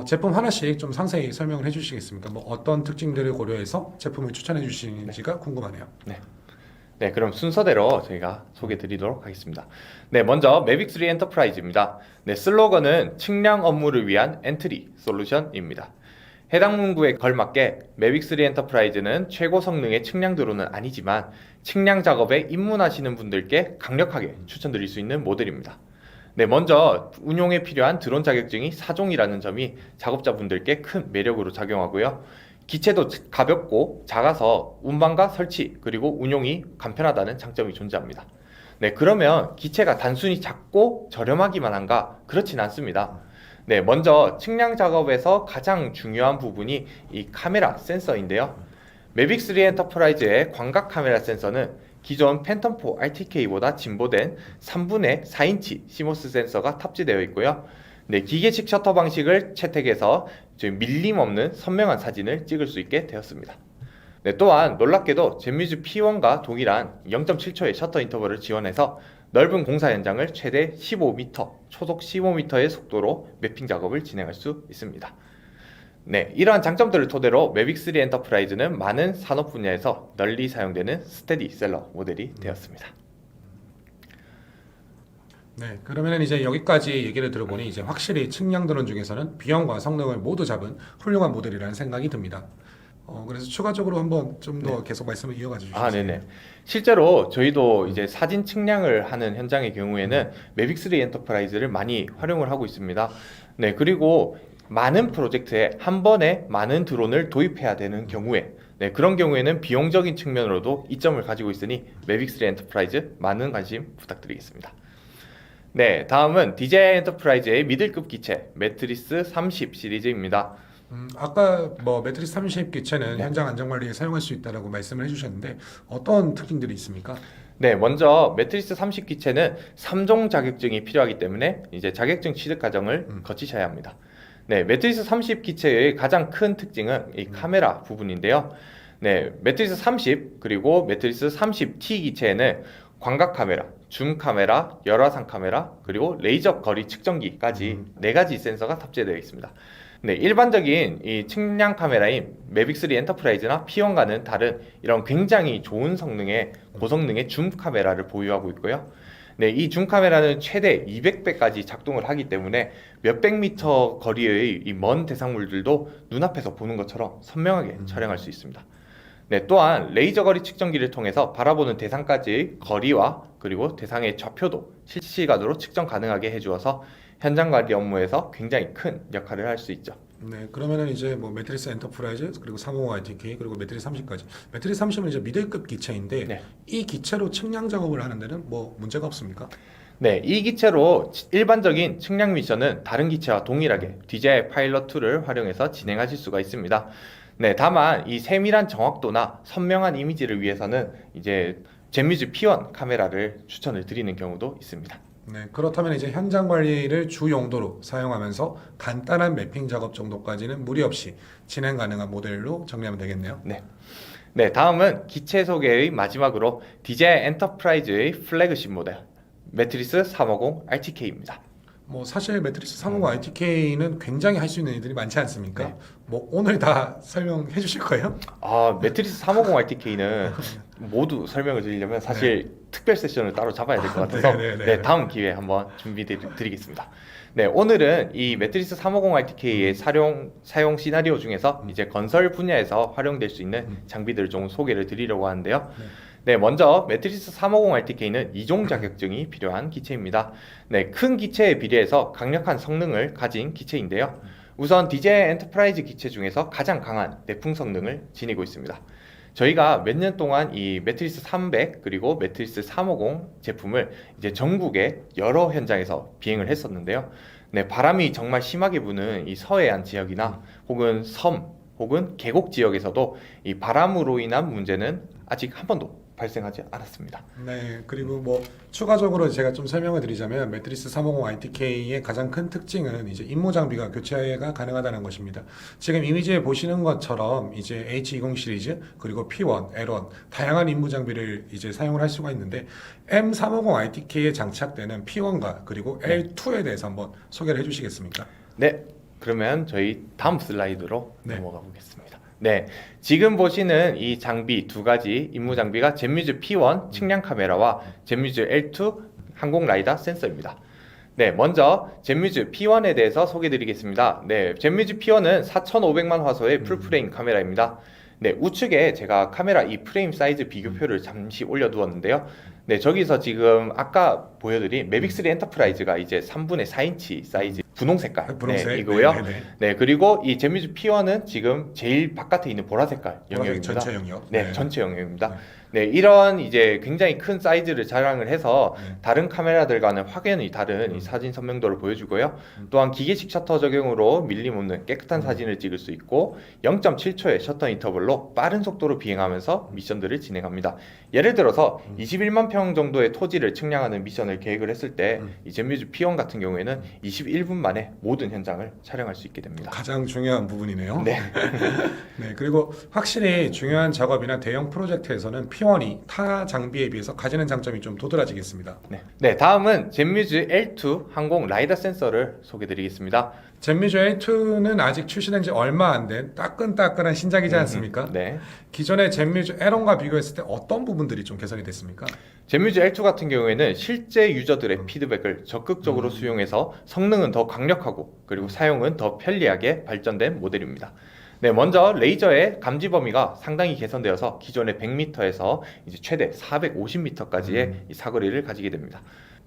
제품 하나씩 좀 상세히 설명을 해주시겠습니까? 뭐 어떤 특징들을 고려해서 제품을 추천해 주시는지가 궁금하네요. 네, 그럼 순서대로 저희가 소개해 드리도록 하겠습니다. 네, 먼저 매빅 3 엔터프라이즈입니다. 네, 슬로건은 측량 업무를 위한 엔트리 솔루션입니다. 해당 문구에 걸맞게 매빅 3 엔터프라이즈는 최고 성능의 측량 드론은 아니지만 측량 작업에 입문하시는 분들께 강력하게 추천드릴 수 있는 모델입니다. 네, 먼저 운용에 필요한 드론 자격증이 4종이라는 점이 작업자분들께 큰 매력으로 작용하고요. 기체도 가볍고 작아서 운반과 설치 그리고 운용이 간편하다는 장점이 존재합니다. 네, 그러면 기체가 단순히 작고 저렴하기만 한가? 그렇진 않습니다. 네, 먼저 측량 작업에서 가장 중요한 부분이 이 카메라 센서인데요. 매빅 3 엔터프라이즈의 광각 카메라 센서는 기존 팬텀4 RTK보다 진보된 3분의 4인치 시모스 센서가 탑재되어 있고요. 네, 기계식 셔터 방식을 채택해서 밀림 없는 선명한 사진을 찍을 수 있게 되었습니다. 네, 또한 놀랍게도 젠뮤즈 P1과 동일한 0.7초의 셔터 인터벌을 지원해서 넓은 공사 현장을 최대 15m, 초속 15m의 속도로 매핑 작업을 진행할 수 있습니다. 네, 이러한 장점들을 토대로 매빅 3 엔터프라이즈는 많은 산업 분야에서 널리 사용되는 스테디셀러 모델이 되었습니다. 네, 그러면 이제 여기까지 얘기를 들어보니 이제 확실히 측량 드론 중에서는 비용과 성능을 모두 잡은 훌륭한 모델이라는 생각이 듭니다. 그래서 추가적으로 한번 좀 더 계속 말씀을 이어가 주시죠. 네네. 실제로 저희도 이제 사진 측량을 하는 현장의 경우에는 매빅 3 엔터프라이즈를 많이 활용을 하고 있습니다. 네, 그리고 많은 프로젝트에 한 번에 많은 드론을 도입해야 되는 경우에 그런 경우에는 비용적인 측면으로도 이점을 가지고 있으니 매빅 3 엔터프라이즈 많은 관심 부탁드리겠습니다. 네, 다음은 DJI 엔터프라이즈의 미들급 기체 매트리스 30 시리즈입니다. 아까 뭐 매트리스 30 기체는 현장 안전관리에 사용할 수 있다라고 말씀을 해주셨는데 어떤 특징들이 있습니까? 네, 먼저 매트리스 30 기체는 3종 자격증이 필요하기 때문에 이제 자격증 취득 과정을 거치셔야 합니다. 네, 매트리스 30 기체의 가장 큰 특징은 이 카메라 부분인데요. 네, 매트리스 30 그리고 매트리스 30T 기체에는 광각 카메라, 줌 카메라, 열화상 카메라, 그리고 레이저 거리 측정기까지 4가지 센서가 탑재되어 있습니다. 네, 일반적인 이 측량 카메라인 매빅 3 엔터프라이즈나 P1과는 다른 이런 굉장히 좋은 성능의 고성능의 줌 카메라를 보유하고 있고요. 네, 이 줌 카메라는 최대 200배까지 작동을 하기 때문에 몇백 미터 거리의 이 먼 대상물들도 눈앞에서 보는 것처럼 선명하게 촬영할 수 있습니다. 네, 또한 레이저 거리 측정기를 통해서 바라보는 대상까지의 거리와 그리고 대상의 좌표도 실시간으로 측정 가능하게 해주어서 현장 관리 업무에서 굉장히 큰 역할을 할 수 있죠. 네, 그러면은 이제 뭐 매트리스 엔터프라이즈 그리고 350ITK 그리고 매트리스 30까지. 매트리스 30은 이제 미들급 기체인데 네. 이 기체로 측량 작업을 하는 데는 뭐 문제가 없습니까? 네, 이 기체로 일반적인 측량 미션은 다른 기체와 동일하게 DJI 파일럿 2를 활용해서 진행하실 수가 있습니다. 네, 다만 이 세밀한 정확도나 선명한 이미지를 위해서는 이제 젠뮤즈 P1 카메라를 추천을 드리는 경우도 있습니다. 네, 그렇다면 이제 현장 관리를 주 용도로 사용하면서 간단한 매핑 작업 정도까지는 무리 없이 진행 가능한 모델로 정리하면 되겠네요. 네, 다음은 기체 소개의 마지막으로 DJI 엔터프라이즈의 플래그십 모델 매트리스 350 RTK입니다. 뭐 사실 매트리스 350 RTK는 굉장히 할 수 있는 일들이 많지 않습니까? 네. 뭐 오늘 다 설명해 주실 거예요? 매트리스 350 RTK는 모두 설명을 드리려면 사실 특별 세션을 따로 잡아야 될 것 같아서 네, 다음 기회에 한번 준비해 드리겠습니다. 네, 오늘은 이 매트리스 350 RTK의 사용 시나리오 중에서 이제 건설 분야에서 활용될 수 있는 장비들을 좀 소개를 드리려고 하는데요. 네, 먼저 매트리스 350 RTK는 2종 자격증이 필요한 기체입니다. 네, 큰 기체에 비례해서 강력한 성능을 가진 기체인데요. 우선 DJI 엔터프라이즈 기체 중에서 가장 강한 내풍 성능을 지니고 있습니다. 저희가 몇 년 동안 이 매트리스 300 그리고 매트리스 350 제품을 이제 전국의 여러 현장에서 비행을 했었는데요. 네, 바람이 정말 심하게 부는 이 서해안 지역이나 혹은 섬 혹은 계곡 지역에서도 이 바람으로 인한 문제는 아직 한 번도 발생하지 않았습니다. 네, 그리고 뭐 추가적으로 제가 좀 설명을 드리자면 매트리스 350 RTK의 가장 큰 특징은 이제 임무 장비가 교체가 가능하다는 것입니다. 지금 이미지에 보시는 것처럼 이제 H20 시리즈 그리고 P1, L1 다양한 임무 장비를 이제 사용을 할 수가 있는데 M350 RTK에 장착되는 P1과 그리고 L2에 대해서 한번 소개를 해주시겠습니까? 네, 그러면 저희 다음 슬라이드로 네. 넘어가 보겠습니다. 네, 지금 보시는 이 장비 두 가지 임무 장비가 젠뮤즈 P1 측량 카메라와 젠뮤즈 L2 항공 라이다 센서입니다. 네, 먼저 젠뮤즈 P1에 대해서 소개드리겠습니다. 네, 젠뮤즈 P1은 4,500만 화소의 풀프레임 카메라입니다. 네, 우측에 제가 카메라 이 프레임 사이즈 비교표를 잠시 올려두었는데요. 네, 저기서 지금 아까 보여드린 매빅3 엔터프라이즈가 이제 3분의 4인치 사이즈 분홍 색깔 분홍색? 이고요. 네네네. 네, 그리고 이 젠뮤즈 P1은 지금 제일 바깥에 있는 보라 색깔 영역입니다. 전체 영역. 네, 전체 영역입니다. 네. 네, 이런 이제 굉장히 큰 사이즈를 자랑을 해서 네. 다른 카메라들과는 확연히 다른 이 사진 선명도를 보여주고요. 또한 기계식 셔터 적용으로 밀림 없는 깨끗한 사진을 찍을 수 있고 0.7초의 셔터 인터벌로 빠른 속도로 비행하면서 미션들을 진행합니다. 예를 들어서 21만 평 정도의 토지를 측량하는 미션을 계획을 했을 때 이 젠뮤즈 P1 같은 경우에는 21분 만에 모든 현장을 촬영할 수 있게 됩니다. 가장 중요한 부분이네요. 네. 네, 그리고 확실히 중요한 작업이나 대형 프로젝트에서는 P1이 타 장비에 비해서 가지는 장점이 좀 도드라지겠습니다. 네, 다음은 젠뮤즈 L2 항공 라이다 센서를 소개드리겠습니다. 젠뮤즈 L2는 아직 출시된 지 얼마 안 된 따끈따끈한 신작이지 않습니까? 네. 기존의 젠뮤즈 L1과 비교했을 때 어떤 부분들이 좀 개선이 됐습니까? 젠뮤즈 L2 같은 경우에는 실제 유저들의 피드백을 적극적으로 수용해서 성능은 더 강력하고 그리고 사용은 더 편리하게 발전된 모델입니다. 네, 먼저 레이저의 감지 범위가 상당히 개선되어서 기존의 100m에서 이제 최대 450m까지의 이 사거리를 가지게 됩니다.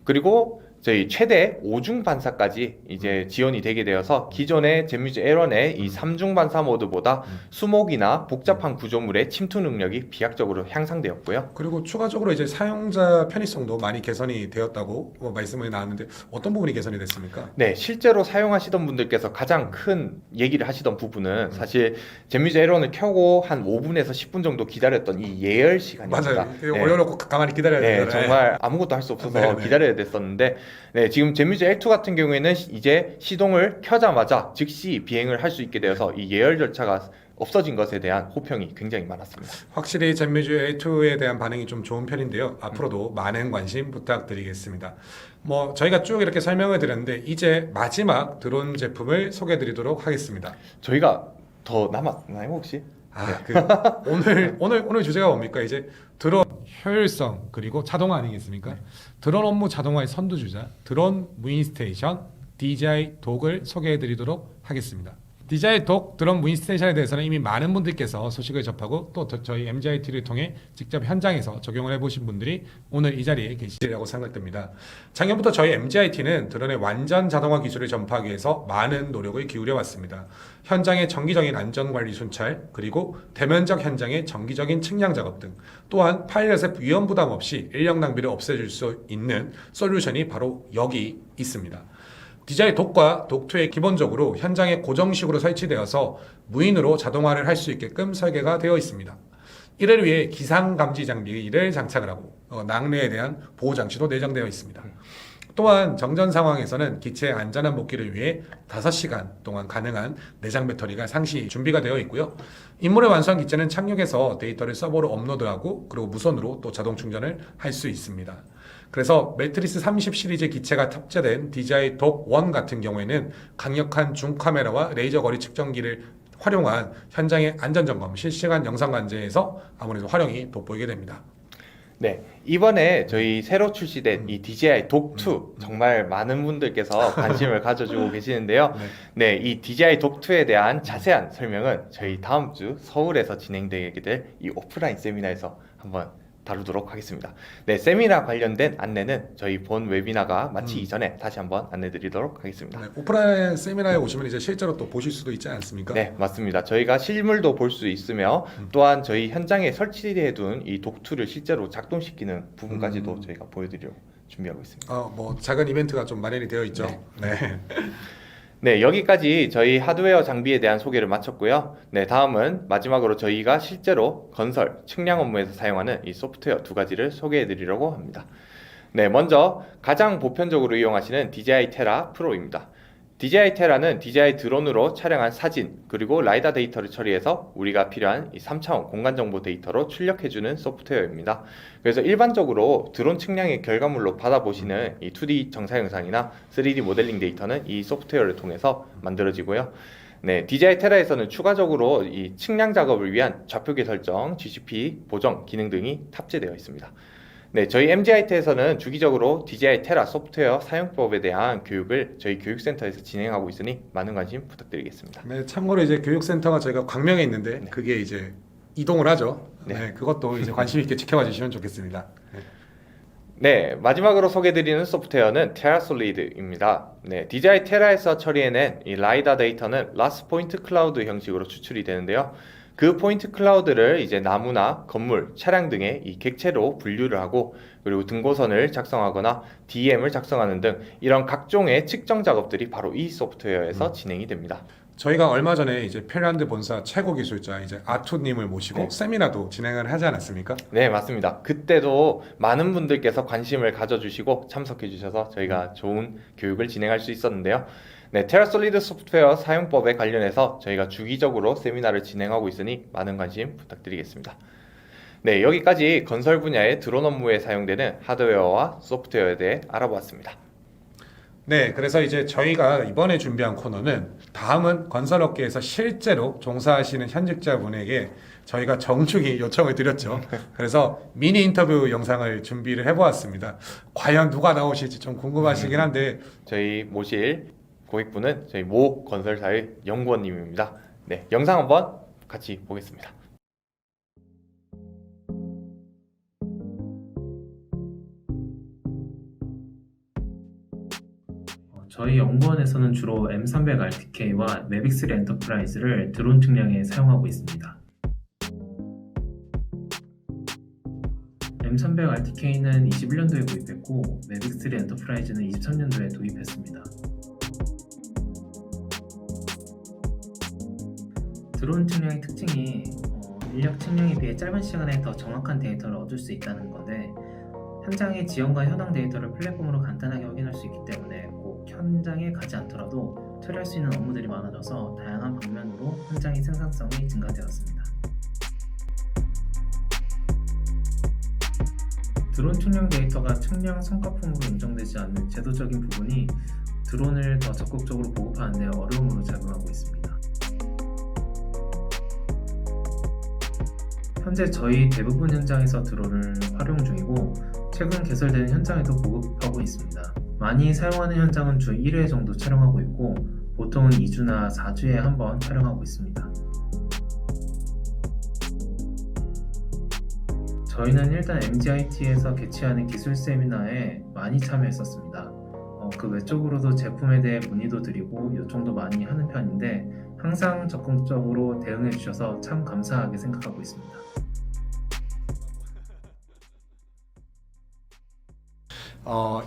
그리고 저희 최대 5중 반사까지 이제 지원이 되게 되어서 기존의 젠뮤즈 L1의 이 3중 반사 모드보다 수목이나 복잡한 구조물의 침투 능력이 비약적으로 향상되었고요. 그리고 추가적으로 이제 사용자 편의성도 많이 개선이 되었다고 말씀이 나왔는데 어떤 부분이 개선이 됐습니까? 네, 실제로 사용하시던 분들께서 가장 큰 얘기를 하시던 부분은 사실 젠뮤즈 L1을 켜고 한 5분에서 10분 정도 기다렸던 이 예열 시간입니다. 맞아요. 네. 올려놓고 가만히 기다려야 네, 되잖아요. 정말 아무것도 할 수 없어서 네, 네. 기다려야 됐었는데 네, 지금 젠뮤즈 L2 같은 경우에는 이제 시동을 켜자마자 즉시 비행을 할 수 있게 되어서 이 예열 절차가 없어진 것에 대한 호평이 굉장히 많았습니다. 확실히 젠뮤즈 A2에 대한 반응이 좀 좋은 편인데요. 앞으로도 많은 관심 부탁드리겠습니다. 뭐 저희가 쭉 이렇게 설명을 드렸는데 이제 마지막 드론 제품을 소개해드리도록 하겠습니다. 저희가 더 남았나요 혹시? 오늘 주제가 뭡니까? 이제 드론 효율성 그리고 자동화 아니겠습니까? 드론 업무 자동화의 선두주자 드론 무인 스테이션 DJI 독을 소개해드리도록 하겠습니다. DJI 독 드론 무인 스테이션에 대해서는 이미 많은 분들께서 소식을 접하고 또 저희 MGIT를 통해 직접 현장에서 적용을 해보신 분들이 오늘 이 자리에 계시리라고 생각됩니다. 작년부터 저희 MGIT는 드론의 완전 자동화 기술을 전파하기 위해서 많은 노력을 기울여 왔습니다. 현장의 정기적인 안전관리 순찰, 그리고 대면적 현장의 정기적인 측량 작업 등, 또한 파일럿의 위험 부담 없이 인력 낭비를 없애줄 수 있는 솔루션이 바로 여기 있습니다. DJI 독과 독2에 기본적으로 현장에 고정식으로 설치되어서 무인으로 자동화를 할 수 있게끔 설계가 되어 있습니다. 이를 위해 기상 감지 장비를 장착을 하고 낙뢰에 대한 보호 장치도 내장되어 있습니다. 또한 정전 상황에서는 기체의 안전한 복귀를 위해 5시간 동안 가능한 내장 배터리가 상시 준비가 되어 있고요. 임무를 완수한 기체는 착륙해서 데이터를 서버로 업로드하고 그리고 무선으로 또 자동 충전을 할 수 있습니다. 그래서 매트리스 30 시리즈 기체가 탑재된 DJI 독1 같은 경우에는 강력한 줌 카메라와 레이저 거리 측정기를 활용한 현장의 안전점검, 실시간 영상 관제에서 아무래도 활용이 돋보이게 됩니다. 네, 이번에 저희 새로 출시된 이 DJI 독2 정말 많은 분들께서 관심을 가져주고 계시는데요. 네, 이 DJI 독2에 대한 자세한 설명은 저희 다음 주 서울에서 진행되게 될 이 오프라인 세미나에서 한번 다루도록 하겠습니다. 네, 세미나 관련된 안내는 저희 본 웨비나가 마치기 전에 다시 한번 안내드리도록 하겠습니다. 네, 오프라인 세미나에 오시면 이제 실제로 또 보실 수도 있지 않습니까? 네, 맞습니다. 저희가 실물도 볼 수 있으며 또한 저희 현장에 설치해둔 이 독2를 실제로 작동시키는 부분까지도 저희가 보여드리려고 준비하고 있습니다. 뭐 작은 이벤트가 좀 마련이 되어 있죠. 네. 네, 여기까지 저희 하드웨어 장비에 대한 소개를 마쳤고요. 네, 다음은 마지막으로 저희가 실제로 건설, 측량 업무에서 사용하는 이 소프트웨어 2가지를 소개해 드리려고 합니다. 네, 먼저 가장 보편적으로 이용하시는 DJI 테라 프로입니다. DJI 테라는 DJI 드론으로 촬영한 사진 그리고 라이다 데이터를 처리해서 우리가 필요한 이 3차원 공간정보 데이터로 출력해주는 소프트웨어입니다. 그래서 일반적으로 드론 측량의 결과물로 받아보시는 이 2D 정사 영상이나 3D 모델링 데이터는 이 소프트웨어를 통해서 만들어지고요. 네, DJI 테라에서는 추가적으로 이 측량 작업을 위한 좌표계 설정, GCP 보정 기능 등이 탑재되어 있습니다. 네, 저희 MGIT에서는 주기적으로 DJI 테라 소프트웨어 사용법에 대한 교육을 저희 교육센터에서 진행하고 있으니 많은 관심 부탁드리겠습니다. 네, 참고로 이제 교육센터가 저희가 광명에 있는데 그게 이제 이동을 하죠. 네, 그것도 이제 관심 있게 지켜봐 주시면 좋겠습니다. 네, 마지막으로 소개드리는 소프트웨어는 테라솔리드입니다. 네, DJI 테라에서 처리해낸 이 라이다 데이터는 라스 포인트 클라우드 형식으로 추출이 되는데요. 그 포인트 클라우드를 이제 나무나 건물, 차량 등의 이 객체로 분류를 하고 그리고 등고선을 작성하거나 DM을 작성하는 등 이런 각종의 측정 작업들이 바로 이 소프트웨어에서 진행이 됩니다. 저희가 얼마 전에 이제 페란드 본사 최고 기술자 이제 아투님을 모시고 세미나도 진행을 하지 않았습니까? 네, 맞습니다. 그때도 많은 분들께서 관심을 가져주시고 참석해 주셔서 저희가 좋은 교육을 진행할 수 있었는데요. 네, 테라솔리드 소프트웨어 사용법에 관련해서 저희가 주기적으로 세미나를 진행하고 있으니 많은 관심 부탁드리겠습니다. 네, 여기까지 건설 분야의 드론 업무에 사용되는 하드웨어와 소프트웨어에 대해 알아보았습니다. 네, 그래서 이제 저희가 이번에 준비한 코너는 다음은 건설업계에서 실제로 종사하시는 현직자분에게 저희가 정중히 요청을 드렸죠. 그래서 미니 인터뷰 영상을 준비를 해보았습니다. 과연 누가 나오실지 좀 궁금하시긴 한데 저희 모실 고객분은 저희 모 건설사의 연구원님입니다. 네, 영상 한번 같이 보겠습니다. 저희 연구원에서는 주로 M300RTK와 매빅3 엔터프라이즈를 드론 측량에 사용하고 있습니다. M300RTK는 21년도에 구입했고 매빅3 엔터프라이즈는 23년도에 도입했습니다. 드론 측량의 특징이 인력 측량에 비해 짧은 시간에 더 정확한 데이터를 얻을 수 있다는 건데 현장의 지형과 현황 데이터를 플랫폼으로 간단하게 확인할 수 있기 때문에 꼭 현장에 가지 않더라도 처리할 수 있는 업무들이 많아져서 다양한 방면으로 현장의 생산성이 증가되었습니다. 드론 측량 데이터가 측량 성과품으로 인정되지 않는 제도적인 부분이 드론을 더 적극적으로 보급하는 데 어려움으로 작용하고 있습니다. 현재 저희 대부분 현장에서 드론을 활용 중이고 최근 개설되는 현장에도 보급하고 있습니다. 많이 사용하는 현장은 주 1회 정도 촬영하고 있고 보통은 2주나 4주에 한 번 촬영하고 있습니다. 저희는 일단 MGIT에서 개최하는 기술 세미나에 많이 참여했었습니다. 그 외적으로도 제품에 대해 문의도 드리고 요청도 많이 하는 편인데 항상 적극적으로 대응해 주셔서 참 감사하게 생각하고 있습니다.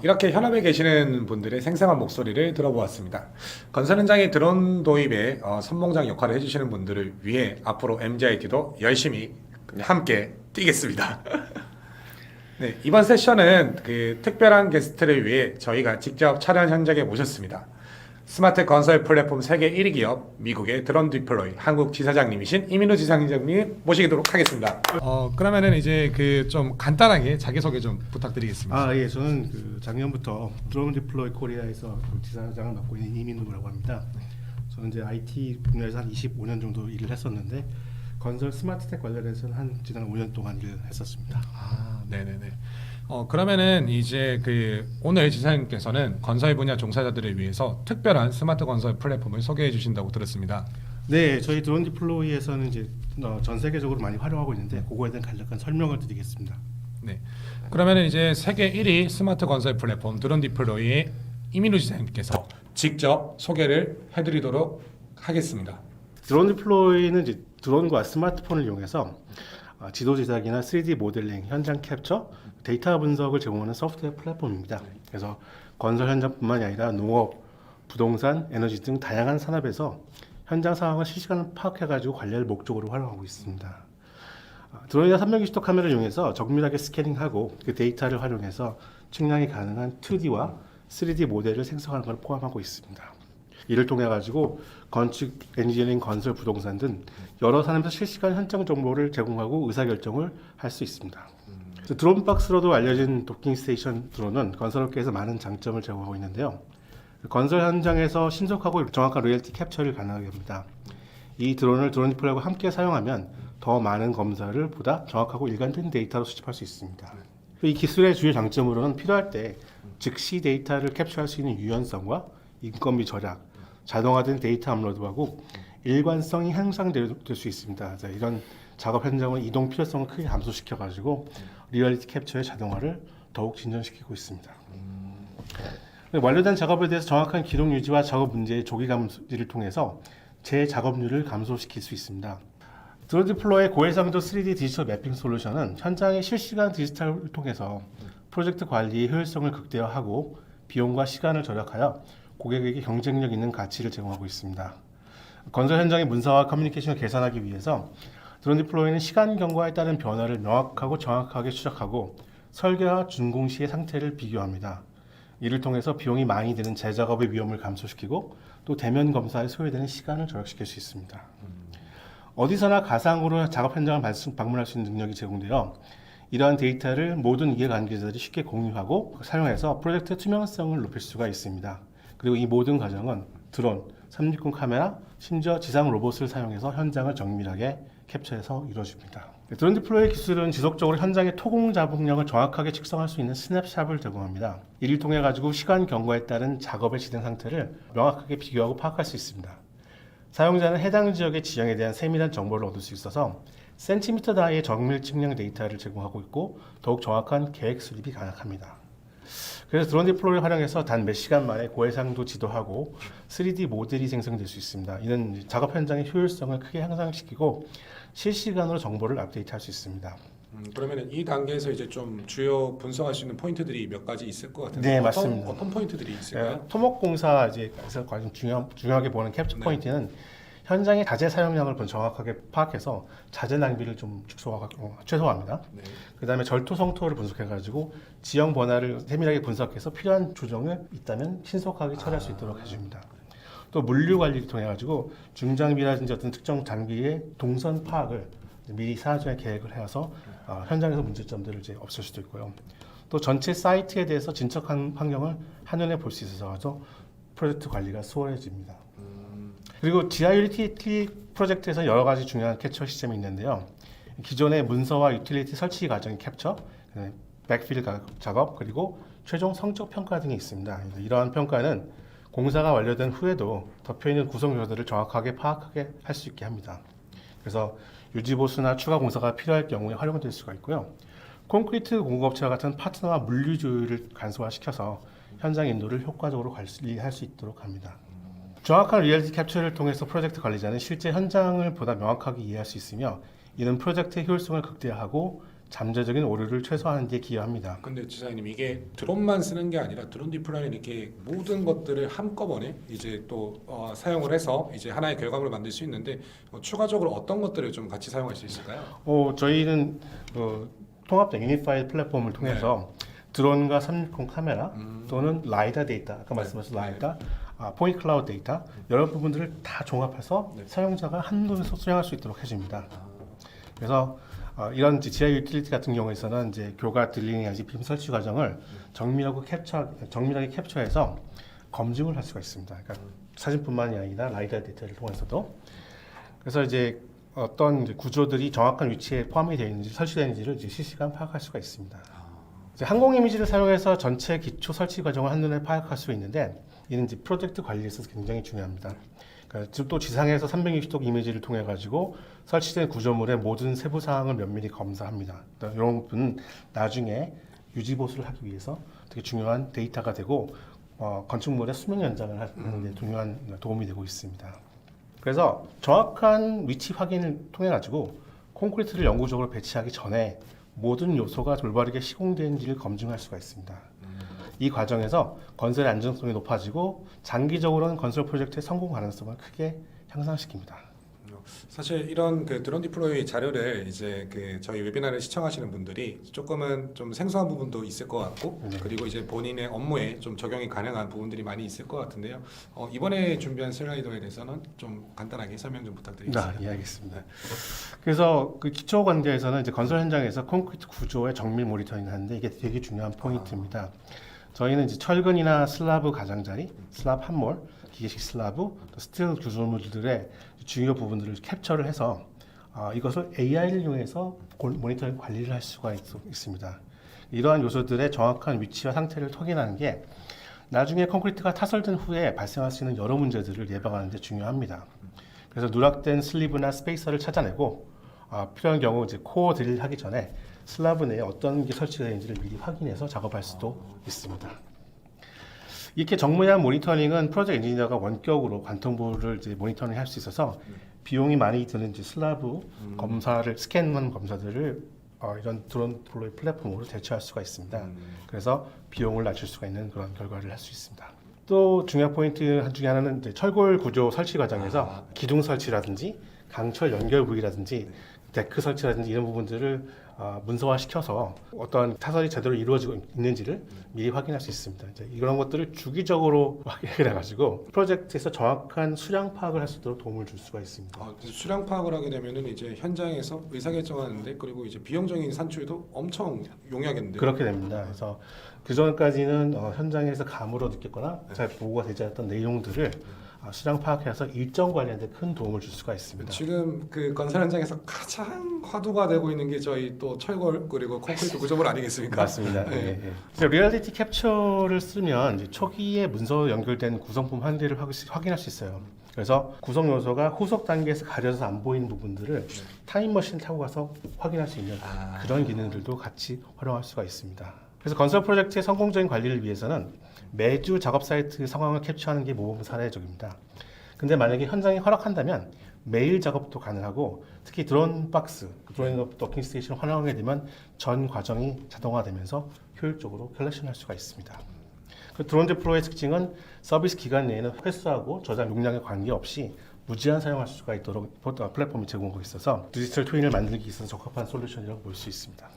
이렇게 현업에 계시는 분들의 생생한 목소리를 들어보았습니다. 건설 현장의 드론 도입에 선봉장 역할을 해주시는 분들을 위해 앞으로 MGIT도 열심히 함께 뛰겠습니다. 네, 이번 세션은 그 특별한 게스트를 위해 저희가 직접 촬영 현장에 모셨습니다. 스마트 건설 플랫폼 세계 1위 기업 미국의 드론 디플로이 한국 지사장님이신 이민우 지사장님 모시도록 하겠습니다. 그러면은 이제 그 좀 간단하게 자기소개 좀 부탁드리겠습니다. 예, 저는 그 작년부터 드론 디플로이 코리아에서 그 지사장을 맡고 있는 이민우라고 합니다. 저는 이제 IT 분야에서 한 25년 정도 일을 했었는데 건설 스마트텍 관련해서는 한 지난 5년 동안 일을 했었습니다. 네네네. 그러면은 이제 그 오늘 지사님께서는 건설 분야 종사자들을 위해서 특별한 스마트 건설 플랫폼을 소개해 주신다고 들었습니다. 네, 저희 드론 디플로이에서는 이제 전 세계적으로 많이 활용하고 있는데 그거에 대한 간략한 설명을 드리겠습니다. 네. 그러면은 이제 세계 1위 스마트 건설 플랫폼 드론 디플로이의 이민우 지사님께서 직접 소개를 해드리도록 하겠습니다. 드론 디플로이는 이제 드론과 스마트폰을 이용해서 지도 제작이나 3D 모델링, 현장 캡처, 데이터 분석을 제공하는 소프트웨어 플랫폼입니다. 그래서 건설 현장뿐만이 아니라 농업, 부동산, 에너지 등 다양한 산업에서 현장 상황을 실시간 파악해가지고 관리할 목적으로 활용하고 있습니다. 드론이나 360도 카메라를 이용해서 정밀하게 스캐닝하고 그 데이터를 활용해서 측량이 가능한 2D와 3D 모델을 생성하는 것을 포함하고 있습니다. 이를 통해 가지고 건축, 엔지니어링, 건설, 부동산 등 여러 산업에서 실시간 현장 정보를 제공하고 의사결정을 할 수 있습니다. 드론박스로도 알려진 도킹 스테이션 드론은 건설업계에서 많은 장점을 제공하고 있는데요. 건설 현장에서 신속하고 정확한 리얼티 캡처를 가능하게 합니다. 이 드론을 드론 디플로이와 함께 사용하면 더 많은 검사를 보다 정확하고 일관된 데이터로 수집할 수 있습니다. 이 기술의 주요 장점으로는 필요할 때 즉시 데이터를 캡처할 수 있는 유연성과 인건비 절약, 자동화된 데이터 업로드하고 일관성이 향상될 수 있습니다. 이런 작업 현장의 이동 필요성을 크게 감소시켜가지고 리얼리티 캡처의 자동화를 더욱 진전시키고 있습니다. 완료된 작업에 대해서 정확한 기록 유지와 작업 문제의 조기 감지를 통해서 재작업률을 감소시킬 수 있습니다. 드론 디플로이의 고해상도 3D 디지털 매핑 솔루션은 현장의 실시간 디지털을 통해서 프로젝트 관리의 효율성을 극대화하고 비용과 시간을 절약하여 고객에게 경쟁력 있는 가치를 제공하고 있습니다. 건설 현장의 문서와 커뮤니케이션을 개선하기 위해서 드론 디플로이는 시간 경과에 따른 변화를 명확하고 정확하게 추적하고 설계와 준공 시의 상태를 비교합니다. 이를 통해서 비용이 많이 드는 재작업의 위험을 감소시키고 또 대면 검사에 소요되는 시간을 절약시킬 수 있습니다. 어디서나 가상으로 작업 현장을 방문할 수 있는 능력이 제공되어 이러한 데이터를 모든 이해관계자들이 쉽게 공유하고 사용해서 프로젝트의 투명성을 높일 수가 있습니다. 그리고 이 모든 과정은 드론, 360 카메라, 심지어 지상 로봇을 사용해서 현장을 정밀하게 캡처해서 이루어집니다. 드론 디플로이 기술은 지속적으로 현장의 토공 자국력을 정확하게 측정할 수 있는 스냅샷을 제공합니다. 이를 통해 가지고 시간 경과에 따른 작업의 진행 상태를 명확하게 비교하고 파악할 수 있습니다. 사용자는 해당 지역의 지형에 대한 세밀한 정보를 얻을 수 있어서 센티미터 단위의 정밀 측량 데이터를 제공하고 있고 더욱 정확한 계획 수립이 가능합니다. 그래서 드론 디플로이를 활용해서 단 몇 시간 만에 고해상도 지도하고 3D 모델이 생성될 수 있습니다. 이는 작업 현장의 효율성을 크게 향상시키고 실시간으로 정보를 업데이트할 수 있습니다. 그러면 이 단계에서 이제 좀 주요 분석할 수 있는 포인트들이 몇 가지 있을 것 같은데 네, 맞습니다. 어떤 포인트들이 있을까요? 토목공사에서 가장 중요하게 보는 캡처 포인트는 현장의 자재 사용량을 정확하게 파악해서 자재 낭비를 좀 최소화합니다. 네. 그다음에 절토 성토를 분석해가지고 지형 변화를 세밀하게 분석해서 필요한 조정을 있다면 신속하게 처리할 수 있도록 해줍니다. 또 물류 관리를 통해 가지고 중장비라든지 어떤 특정 장비의 동선 파악을 미리 사전에 계획을 해서 현장에서 문제점들을 이제 없앨 수도 있고요. 또 전체 사이트에 대해서 진척한 환경을 한눈에 볼 수 있어서 프로젝트 관리가 수월해집니다. 그리고 지하 유틸리티 프로젝트에서 여러 가지 중요한 캡처 시스템이 있는데요. 기존의 문서와 유틸리티 설치 과정의 캡처, 백필 작업, 그리고 최종 성적 평가 등이 있습니다. 이러한 평가는 공사가 완료된 후에도 덮여있는 구성 요소들을 정확하게 파악하게 할 수 있게 합니다. 그래서 유지보수나 추가 공사가 필요할 경우에 활용될 수가 있고요. 콘크리트 공급업체와 같은 파트너와 물류 조율을 간소화시켜서 현장 인도를 효과적으로 관리할 수 있도록 합니다. 정확한 리얼리티 캡처를 통해서 프로젝트 관리자는 실제 현장을 보다 명확하게 이해할 수 있으며 이는 프로젝트의 효율성을 극대화하고 잠재적인 오류를 최소화하는 데 기여합니다. 근데 지사님 이게 드론만 쓰는 게 아니라 드론 디플로이는 이렇게 모든 것들을 한꺼번에 이제 또 사용을 해서 이제 하나의 결과물을 만들 수 있는데 추가적으로 어떤 것들을 좀 같이 사용할 수 있을까요? 저희는 통합된 유니파이드 플랫폼을 통해서 드론과 360 카메라 또는 라이다 데이터, 아까 말씀하신 라이다, 포인트 클라우드 데이터 여러 부분들을 다 종합해서 사용자가 한눈에 수령할 수 있도록 해줍니다. 그래서 이런 지하 유틸리티 같은 경우에서는 이제 교가 딜링이나 빔 설치 과정을 정밀하게 캡처해서 검증을 할 수가 있습니다. 그러니까 사진뿐만이 아니라 라이다 데이터를 통해서도. 그래서 이제 어떤 이제 구조들이 정확한 위치에 포함이 되어 있는지 설치되어 있는지를 이제 실시간 파악할 수가 있습니다. 이제 항공 이미지를 사용해서 전체 기초 설치 과정을 한눈에 파악할 수 있는데 이는 이제 프로젝트 관리에 있어서 굉장히 중요합니다. 그러니까 또 지상에서 360도 이미지를 통해 가지고 설치된 구조물의 모든 세부 사항을 면밀히 검사합니다. 그러니까 이런 부분은 나중에 유지 보수를 하기 위해서 되게 중요한 데이터가 되고 건축물의 수명 연장을 하는 데 중요한 도움이 되고 있습니다. 그래서 정확한 위치 확인을 통해 가지고 콘크리트를 영구적으로 배치하기 전에 모든 요소가 돌바르게 시공되는지를 검증할 수가 있습니다. 이 과정에서 건설의 안정성이 높아지고 장기적으로는 건설 프로젝트의 성공 가능성을 크게 향상시킵니다. 사실 이런 그 드론 디플로이 자료를 이제 그 저희 웨비나를 시청하시는 분들이 조금은 좀 생소한 부분도 있을 것 같고 그리고 이제 본인의 업무에 좀 적용이 가능한 부분들이 많이 있을 것 같은데요. 이번에 준비한 슬라이드에 대해서는 좀 간단하게 설명 좀 부탁드리겠습니다. 예, 알겠습니다. 그래서 그 기초 관계에서는 이제 건설 현장에서 콘크리트 구조의 정밀 모니터링을 하는데 이게 되게 중요한 포인트입니다. 저희는 이제 철근이나 슬라브 가장자리, 슬라브 함몰, 기계식 슬라브, 또 스틸 구조물들의 중요 부분들을 캡처를 해서 이것을 AI를 이용해서 모니터링 관리를 할 수가 있습니다. 이러한 요소들의 정확한 위치와 상태를 확인하는 게 나중에 콘크리트가 타설된 후에 발생할 수 있는 여러 문제들을 예방하는 데 중요합니다. 그래서 누락된 슬리브나 스페이서를 찾아내고 필요한 경우 이제 코어 드릴 하기 전에 슬라브 내에 어떤 게 설치되어 있는지를 미리 확인해서 작업할 수도 있습니다. 이렇게 정밀한 모니터링은 프로젝트 엔지니어가 원격으로 관통부를 이제 모니터링 할 수 있어서 비용이 많이 드는 이제 슬라브 검사를 스캔한 검사들을 이런 드론 디플로이 플랫폼으로 대체할 수가 있습니다. 그래서 비용을 낮출 수가 있는 그런 결과를 할 수 있습니다. 또 중요한 포인트 중에 하나는 이제 철골 구조 설치 과정에서 기둥 설치라든지 강철 연결 부위라든지 데크 설치라든지 이런 부분들을 문서화시켜서 어떤 타설이 제대로 이루어지고 있는지를 미리 확인할 수 있습니다. 이제 이런 것들을 주기적으로 확인해 가지고 프로젝트에서 정확한 수량 파악을 할 수 있도록 도움을 줄 수가 있습니다. 수량 파악을 하게 되면은 이제 현장에서 의사결정하는데 그리고 이제 비용적인 산출도 엄청 용이하겠는데요. 그렇게 됩니다. 그래서 그 전까지는 현장에서 감으로 느꼈거나 잘 보고가 되지 않았던 내용들을 수량 파악해서 일정 관리하는 데 큰 도움을 줄 수가 있습니다. 지금 그 건설 현장에서 가장 화두가 되고 있는 게 저희 또 철골 그리고 콘크리트 구조물 아니겠습니까? 맞습니다. 네. 리얼리티 캡처를 쓰면 이제 초기에 문서 연결된 구성품 한 개를 확인할 수 있어요. 그래서 구성 요소가 후속 단계에서 가려져서 안 보이는 부분들을 타임머신 타고 가서 확인할 수 있는 그런 기능들도 같이 활용할 수가 있습니다. 그래서 건설 프로젝트의 성공적인 관리를 위해서는 매주 작업 사이트 상황을 캡처하는 게 모범 사례적입니다. 근데 만약에 현장이 허락한다면 매일 작업도 가능하고 특히 드론 박스, 드론 도킹 스테이션을 활용하게 되면 전 과정이 자동화되면서 효율적으로 컬렉션할 수가 있습니다. 그 드론 디플로이의 특징은 서비스 기간 내에는 회수하고 저장 용량에 관계없이 무제한 사용할 수가 있도록 플랫폼이 제공하고 있어서 디지털 트윈을 만들기 위해서 적합한 솔루션이라고 볼 수 있습니다.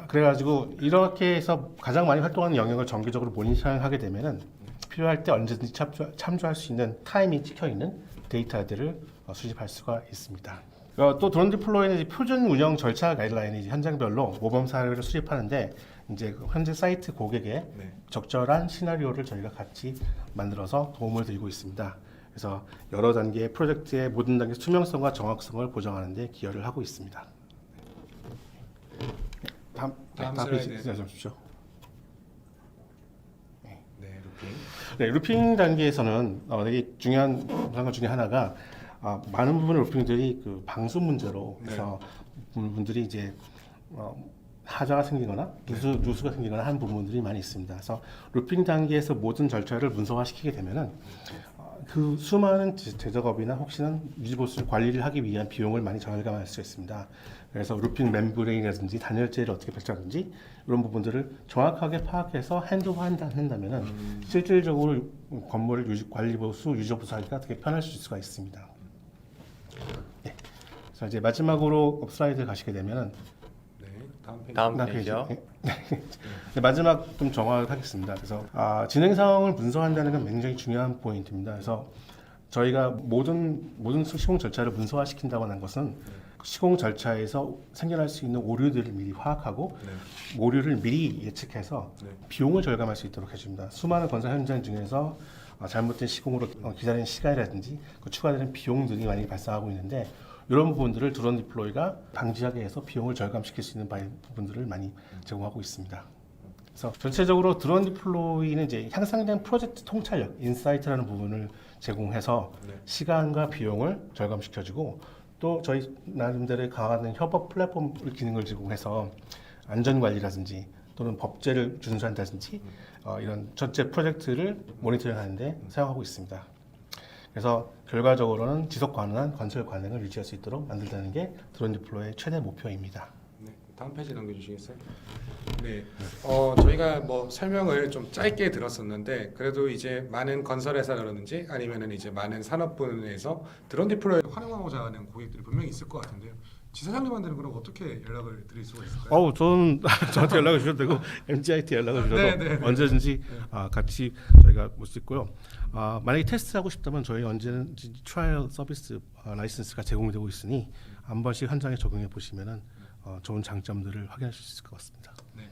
그래가지고 이렇게 해서 가장 많이 활동하는 영역을 정기적으로 모니터링하게 되면은 필요할 때 언제든지 참조할 수 있는 타임이 찍혀 있는 데이터들을 수집할 수가 있습니다. 또 드론 디플로이는 표준 운영 절차 가이드라인이 현장별로 모범 사례를 수립하는데 이제 현재 사이트 고객의 적절한 시나리오를 저희가 같이 만들어서 도움을 드리고 있습니다. 그래서 여러 단계의 프로젝트의 모든 단계 투명성과 정확성을 보장하는 데 기여를 하고 있습니다. 다음 페이지 주십시오. 네, 이렇게. 네, 루핑 단계에서는 되게 중요한 것 중에 하나가 많은 부분의 루핑들이 그 방수 문제로 해서 분들이 이제 하자가 생기거나 누수가 생기거나 하는 부분들이 많이 있습니다. 그래서 루핑 단계에서 모든 절차를 문서화시키게 되면은 그 수많은 제작업이나 혹시나 유지보수 관리를 하기 위한 비용을 많이 절감할 수 있습니다. 그래서 루핑 멤브레인이라든지 단열재를 어떻게 배치하든지 이런 부분들을 정확하게 파악해서 한다면은 실질적으로 건물을 관리보수, 유지보수하기가 되게 편할 수가 있습니다. 네. 그래서 이제 마지막으로 업슬라이드 가시게 되면은 다음 페이지요. 네, 마지막 좀 정확하겠습니다. 그래서 진행 상황을 문서화한다는 건 굉장히 중요한 포인트입니다. 그래서 저희가 모든 시공 절차를 문서화시킨다고 하는 것은 시공 절차에서 생겨날 수 있는 오류들을 미리 파악하고 오류를 미리 예측해서 비용을 절감할 수 있도록 해줍니다. 수많은 건설 현장 중에서 잘못된 시공으로 기다리는 시간이라든지 그 추가되는 비용들이 많이 발생하고 있는데 이런 부분들을 드론 디플로이가 방지하게 해서 비용을 절감시킬 수 있는 부분들을 많이 제공하고 있습니다. 그래서 전체적으로 드론 디플로이는 이제 향상된 프로젝트 통찰력, 인사이트라는 부분을 제공해서 시간과 비용을 절감시켜주고 또 저희 나름대로의 강화된 협업 플랫폼 기능을 제공해서 안전관리라든지 또는 법제를 준수한다든지 이런 전체 프로젝트를 모니터링하는데 사용하고 있습니다. 그래서 결과적으로는 지속 가능한 건설 관행을 유지할 수 있도록 만들다는 게 드론 디플로이의 최대 목표입니다. 네, 다음 페이지 넘겨주시겠어요? 네, 저희가 뭐 설명을 좀 짧게 들었었는데 그래도 이제 많은 건설회사라든지 아니면은 이제 많은 산업분에서 드론 디플로이를 활용하고자 하는 고객들이 분명히 있을 것 같은데요. 지사장님한테는 그럼 어떻게 연락을 드릴 수가 있을까요? 저는 저한테 연락을 주셔도 되고 MGIT 연락을 주셔도 언제든지 같이 저희가 볼 수 있고요. 만약에 테스트하고 싶다면 저희 언제든지 트라이얼 서비스 라이선스가 제공되고 있으니 한 번씩 현장에 적용해 보시면은 좋은 장점들을 확인하실 수 있을 것 같습니다. 네,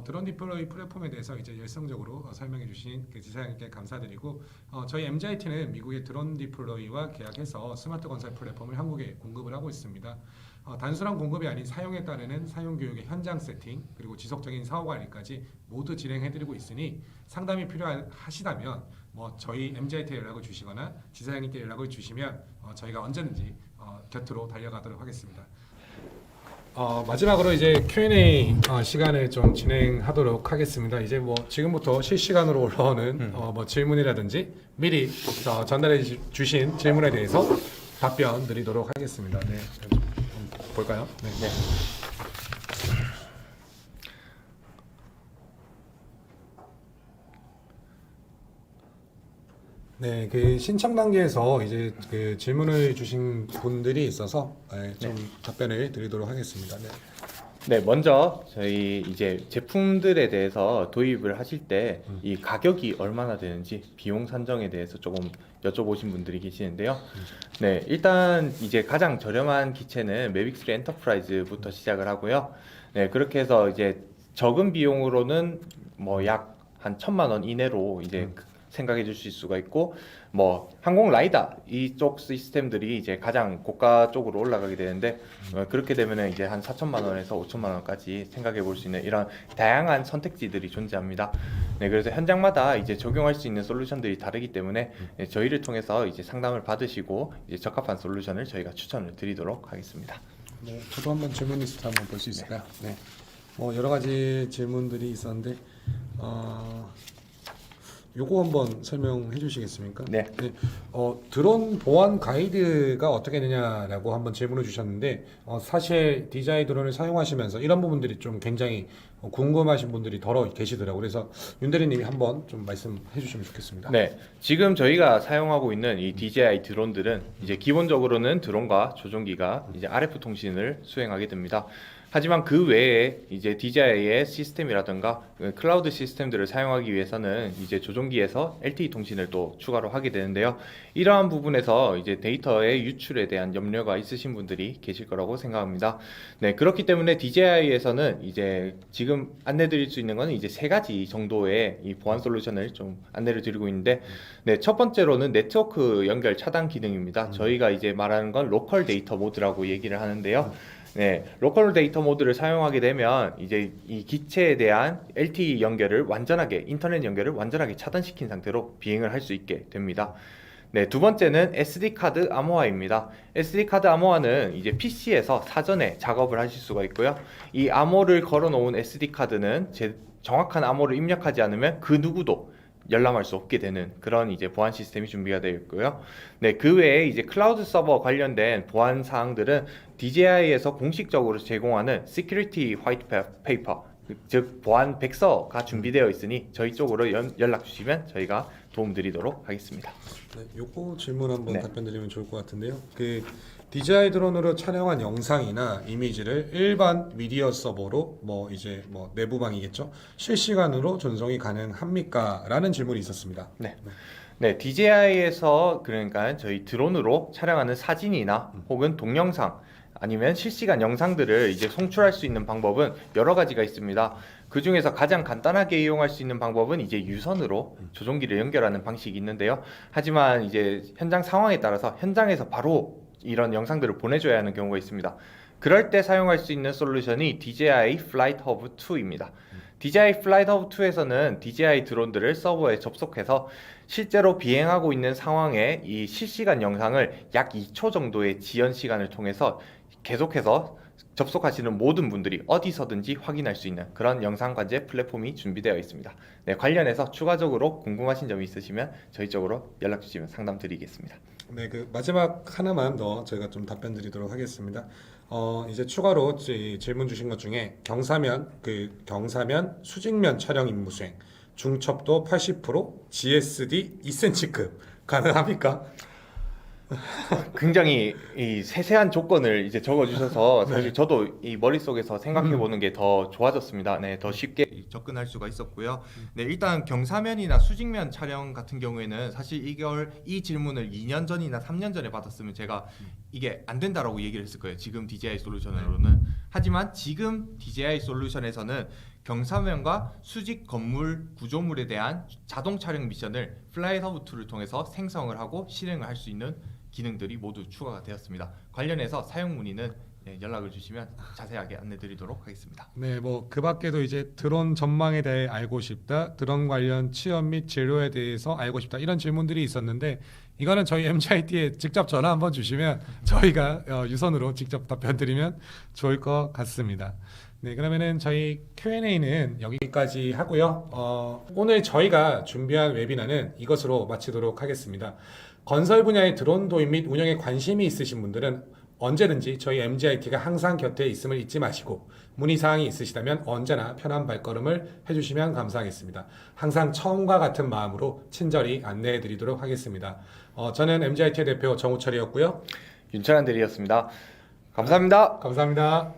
드론 디플로이 플랫폼에 대해서 이제 열성적으로 설명해 주신 그 지사장님께 감사드리고 저희 MGIT는 미국의 드론 디플로이와 계약해서 스마트 건설 플랫폼을 한국에 공급을 하고 있습니다. 단순한 공급이 아닌 사용에 따르는 사용 교육의 현장 세팅 그리고 지속적인 사후 관리까지 모두 진행해드리고 있으니 상담이 필요하시다면 뭐 저희 MGIT에 연락을 주시거나 지사장님께 연락을 주시면 저희가 언제든지 곁으로 달려가도록 하겠습니다. 마지막으로 이제 Q&A 시간을 좀 진행하도록 하겠습니다. 이제 뭐 지금부터 실시간으로 올라오는 뭐 질문이라든지 미리 전달해 주신 질문에 대해서 답변 드리도록 하겠습니다. 네, 좀 볼까요? 네. 네, 그 신청 단계에서 이제 그 질문을 주신 분들이 있어서 좀 답변을 드리도록 하겠습니다. 네. 네, 먼저 저희 이제 제품들에 대해서 도입을 하실 때 이 가격이 얼마나 되는지 비용 산정에 대해서 조금 여쭤보신 분들이 계시는데요. 네, 일단 이제 가장 저렴한 기체는 매빅3 엔터프라이즈부터 시작을 하고요. 네, 그렇게 해서 이제 적은 비용으로는 뭐 약 한 1,000만 원 이내로 이제 생각해 주실 수가 있고 뭐 항공 라이다 이쪽 시스템들이 이제 가장 고가 쪽으로 올라가게 되는데 그렇게 되면은 이제 한 4천만 원에서 5천만 원까지 생각해 볼 수 있는 이런 다양한 선택지들이 존재합니다. 네, 그래서 현장마다 이제 적용할 수 있는 솔루션들이 다르기 때문에 저희를 통해서 이제 상담을 받으시고 이제 적합한 솔루션을 저희가 추천을 드리도록 하겠습니다. 네, 저도 한번 질문 리스트 한번 볼 수 있을까요? 네. 뭐 여러 가지 질문들이 있었는데 요거 한번 설명해 주시겠습니까? 네. 드론 보안 가이드가 어떻게 되냐라고 한번 질문을 주셨는데 사실 DJI 드론을 사용하시면서 이런 부분들이 좀 굉장히 궁금하신 분들이 더러 계시더라고요. 그래서 윤 대리님이 한번 좀 말씀해 주시면 좋겠습니다. 네, 지금 저희가 사용하고 있는 이 DJI 드론들은 이제 기본적으로는 드론과 조종기가 이제 RF 통신을 수행하게 됩니다. 하지만 그 외에 이제 DJI의 시스템이라든가 클라우드 시스템들을 사용하기 위해서는 이제 조종기에서 LTE 통신을 또 추가로 하게 되는데요. 이러한 부분에서 이제 데이터의 유출에 대한 염려가 있으신 분들이 계실 거라고 생각합니다. 네, 그렇기 때문에 DJI에서는 이제 지금 안내드릴 수 있는 것은 이제 3가지 정도의 이 보안 솔루션을 좀 안내를 드리고 있는데, 네, 첫 번째로는 네트워크 연결 차단 기능입니다. 저희가 이제 말하는 건 로컬 데이터 모드라고 얘기를 하는데요. 네, 로컬 데이터 모드를 사용하게 되면 이제 이 기체에 대한 LTE 연결을 완전하게 인터넷 연결을 완전하게 차단시킨 상태로 비행을 할 수 있게 됩니다. 네, 두 번째는 SD 카드 암호화입니다. SD 카드 암호화는 이제 PC에서 사전에 작업을 하실 수가 있고요. 이 암호를 걸어 놓은 SD 카드는 정확한 암호를 입력하지 않으면 그 누구도 열람할 수 없게 되는 그런 이제 보안 시스템이 준비가 되어 있고요. 네, 그 외에 이제 클라우드 서버 관련된 보안 사항들은 DJI에서 공식적으로 제공하는 Security White Paper, 즉 보안 백서가 준비되어 있으니 저희 쪽으로 연락 주시면 저희가 도움드리도록 하겠습니다. 네, 요거 질문 한번 네. 답변 드리면 좋을 것 같은데요. 그 DJI 드론으로 촬영한 영상이나 이미지를 일반 미디어 서버로 이제 내부방이겠죠. 실시간으로 전송이 가능합니까? 라는 질문이 있었습니다. 네, DJI에서 그러니까 저희 드론으로 촬영하는 사진이나 혹은 동영상 아니면 실시간 영상들을 이제 송출할 수 있는 방법은 여러 가지가 있습니다. 그 중에서 가장 간단하게 이용할 수 있는 방법은 이제 유선으로 조종기를 연결하는 방식이 있는데요. 하지만 이제 현장 상황에 따라서 현장에서 바로 이런 영상들을 보내줘야 하는 경우가 있습니다. 그럴 때 사용할 수 있는 솔루션이 DJI Flight Hub 2입니다. DJI Flight Hub 2에서는 DJI 드론들을 서버에 접속해서 실제로 비행하고 있는 상황의 이 실시간 영상을 약 2초 정도의 지연 시간을 통해서 계속해서 접속하시는 모든 분들이 어디서든지 확인할 수 있는 그런 영상 관제 플랫폼이 준비되어 있습니다. 네, 관련해서 추가적으로 궁금하신 점이 있으시면 저희 쪽으로 연락 주시면 상담 드리겠습니다. 네, 그 마지막 하나만 더 저희가 좀 답변 드리도록 하겠습니다. 이제 추가로 질문 주신 것 중에 경사면 수직면 촬영 임무 수행, 중첩도 80%, GSD 2cm급 가능합니까? 굉장히 이 세세한 조건을 이제 적어주셔서 사실 저도 이 머릿속에서 생각해보는 게 더 좋아졌습니다. 네, 더 쉽게 접근할 수가 있었고요. 네, 일단 경사면이나 수직면 촬영 같은 경우에는 사실 이 질문을 2년 전이나 3년 전에 받았으면 제가 이게 안 된다라고 얘기를 했을 거예요. 지금 DJI 솔루션으로는. 하지만 지금 DJI 솔루션에서는 경사면과 수직 건물 구조물에 대한 자동 촬영 미션을 플라이트 허브 2를 통해서 생성을 하고 실행을 할 수 있는 기능들이 모두 추가가 되었습니다. 관련해서 사용 문의는 연락을 주시면 자세하게 안내드리도록 하겠습니다. 네, 그 밖에도 이제 드론 전망에 대해 알고 싶다, 드론 관련 취업 및 진로에 대해서 알고 싶다 이런 질문들이 있었는데 이거는 저희 MGIT에 직접 전화 한번 주시면 저희가 유선으로 직접 답변 드리면 좋을 것 같습니다. 네, 그러면은 저희 Q&A는 여기까지 하고요. 오늘 저희가 준비한 웨비나는 이것으로 마치도록 하겠습니다. 건설 분야의 드론 도입 및 운영에 관심이 있으신 분들은 언제든지 저희 MGIT가 항상 곁에 있음을 잊지 마시고 문의사항이 있으시다면 언제나 편한 발걸음을 해주시면 감사하겠습니다. 항상 처음과 같은 마음으로 친절히 안내해 드리도록 하겠습니다. 저는 MGIT의 대표 정우철이었고요. 윤철한 대리였습니다. 감사합니다. 감사합니다.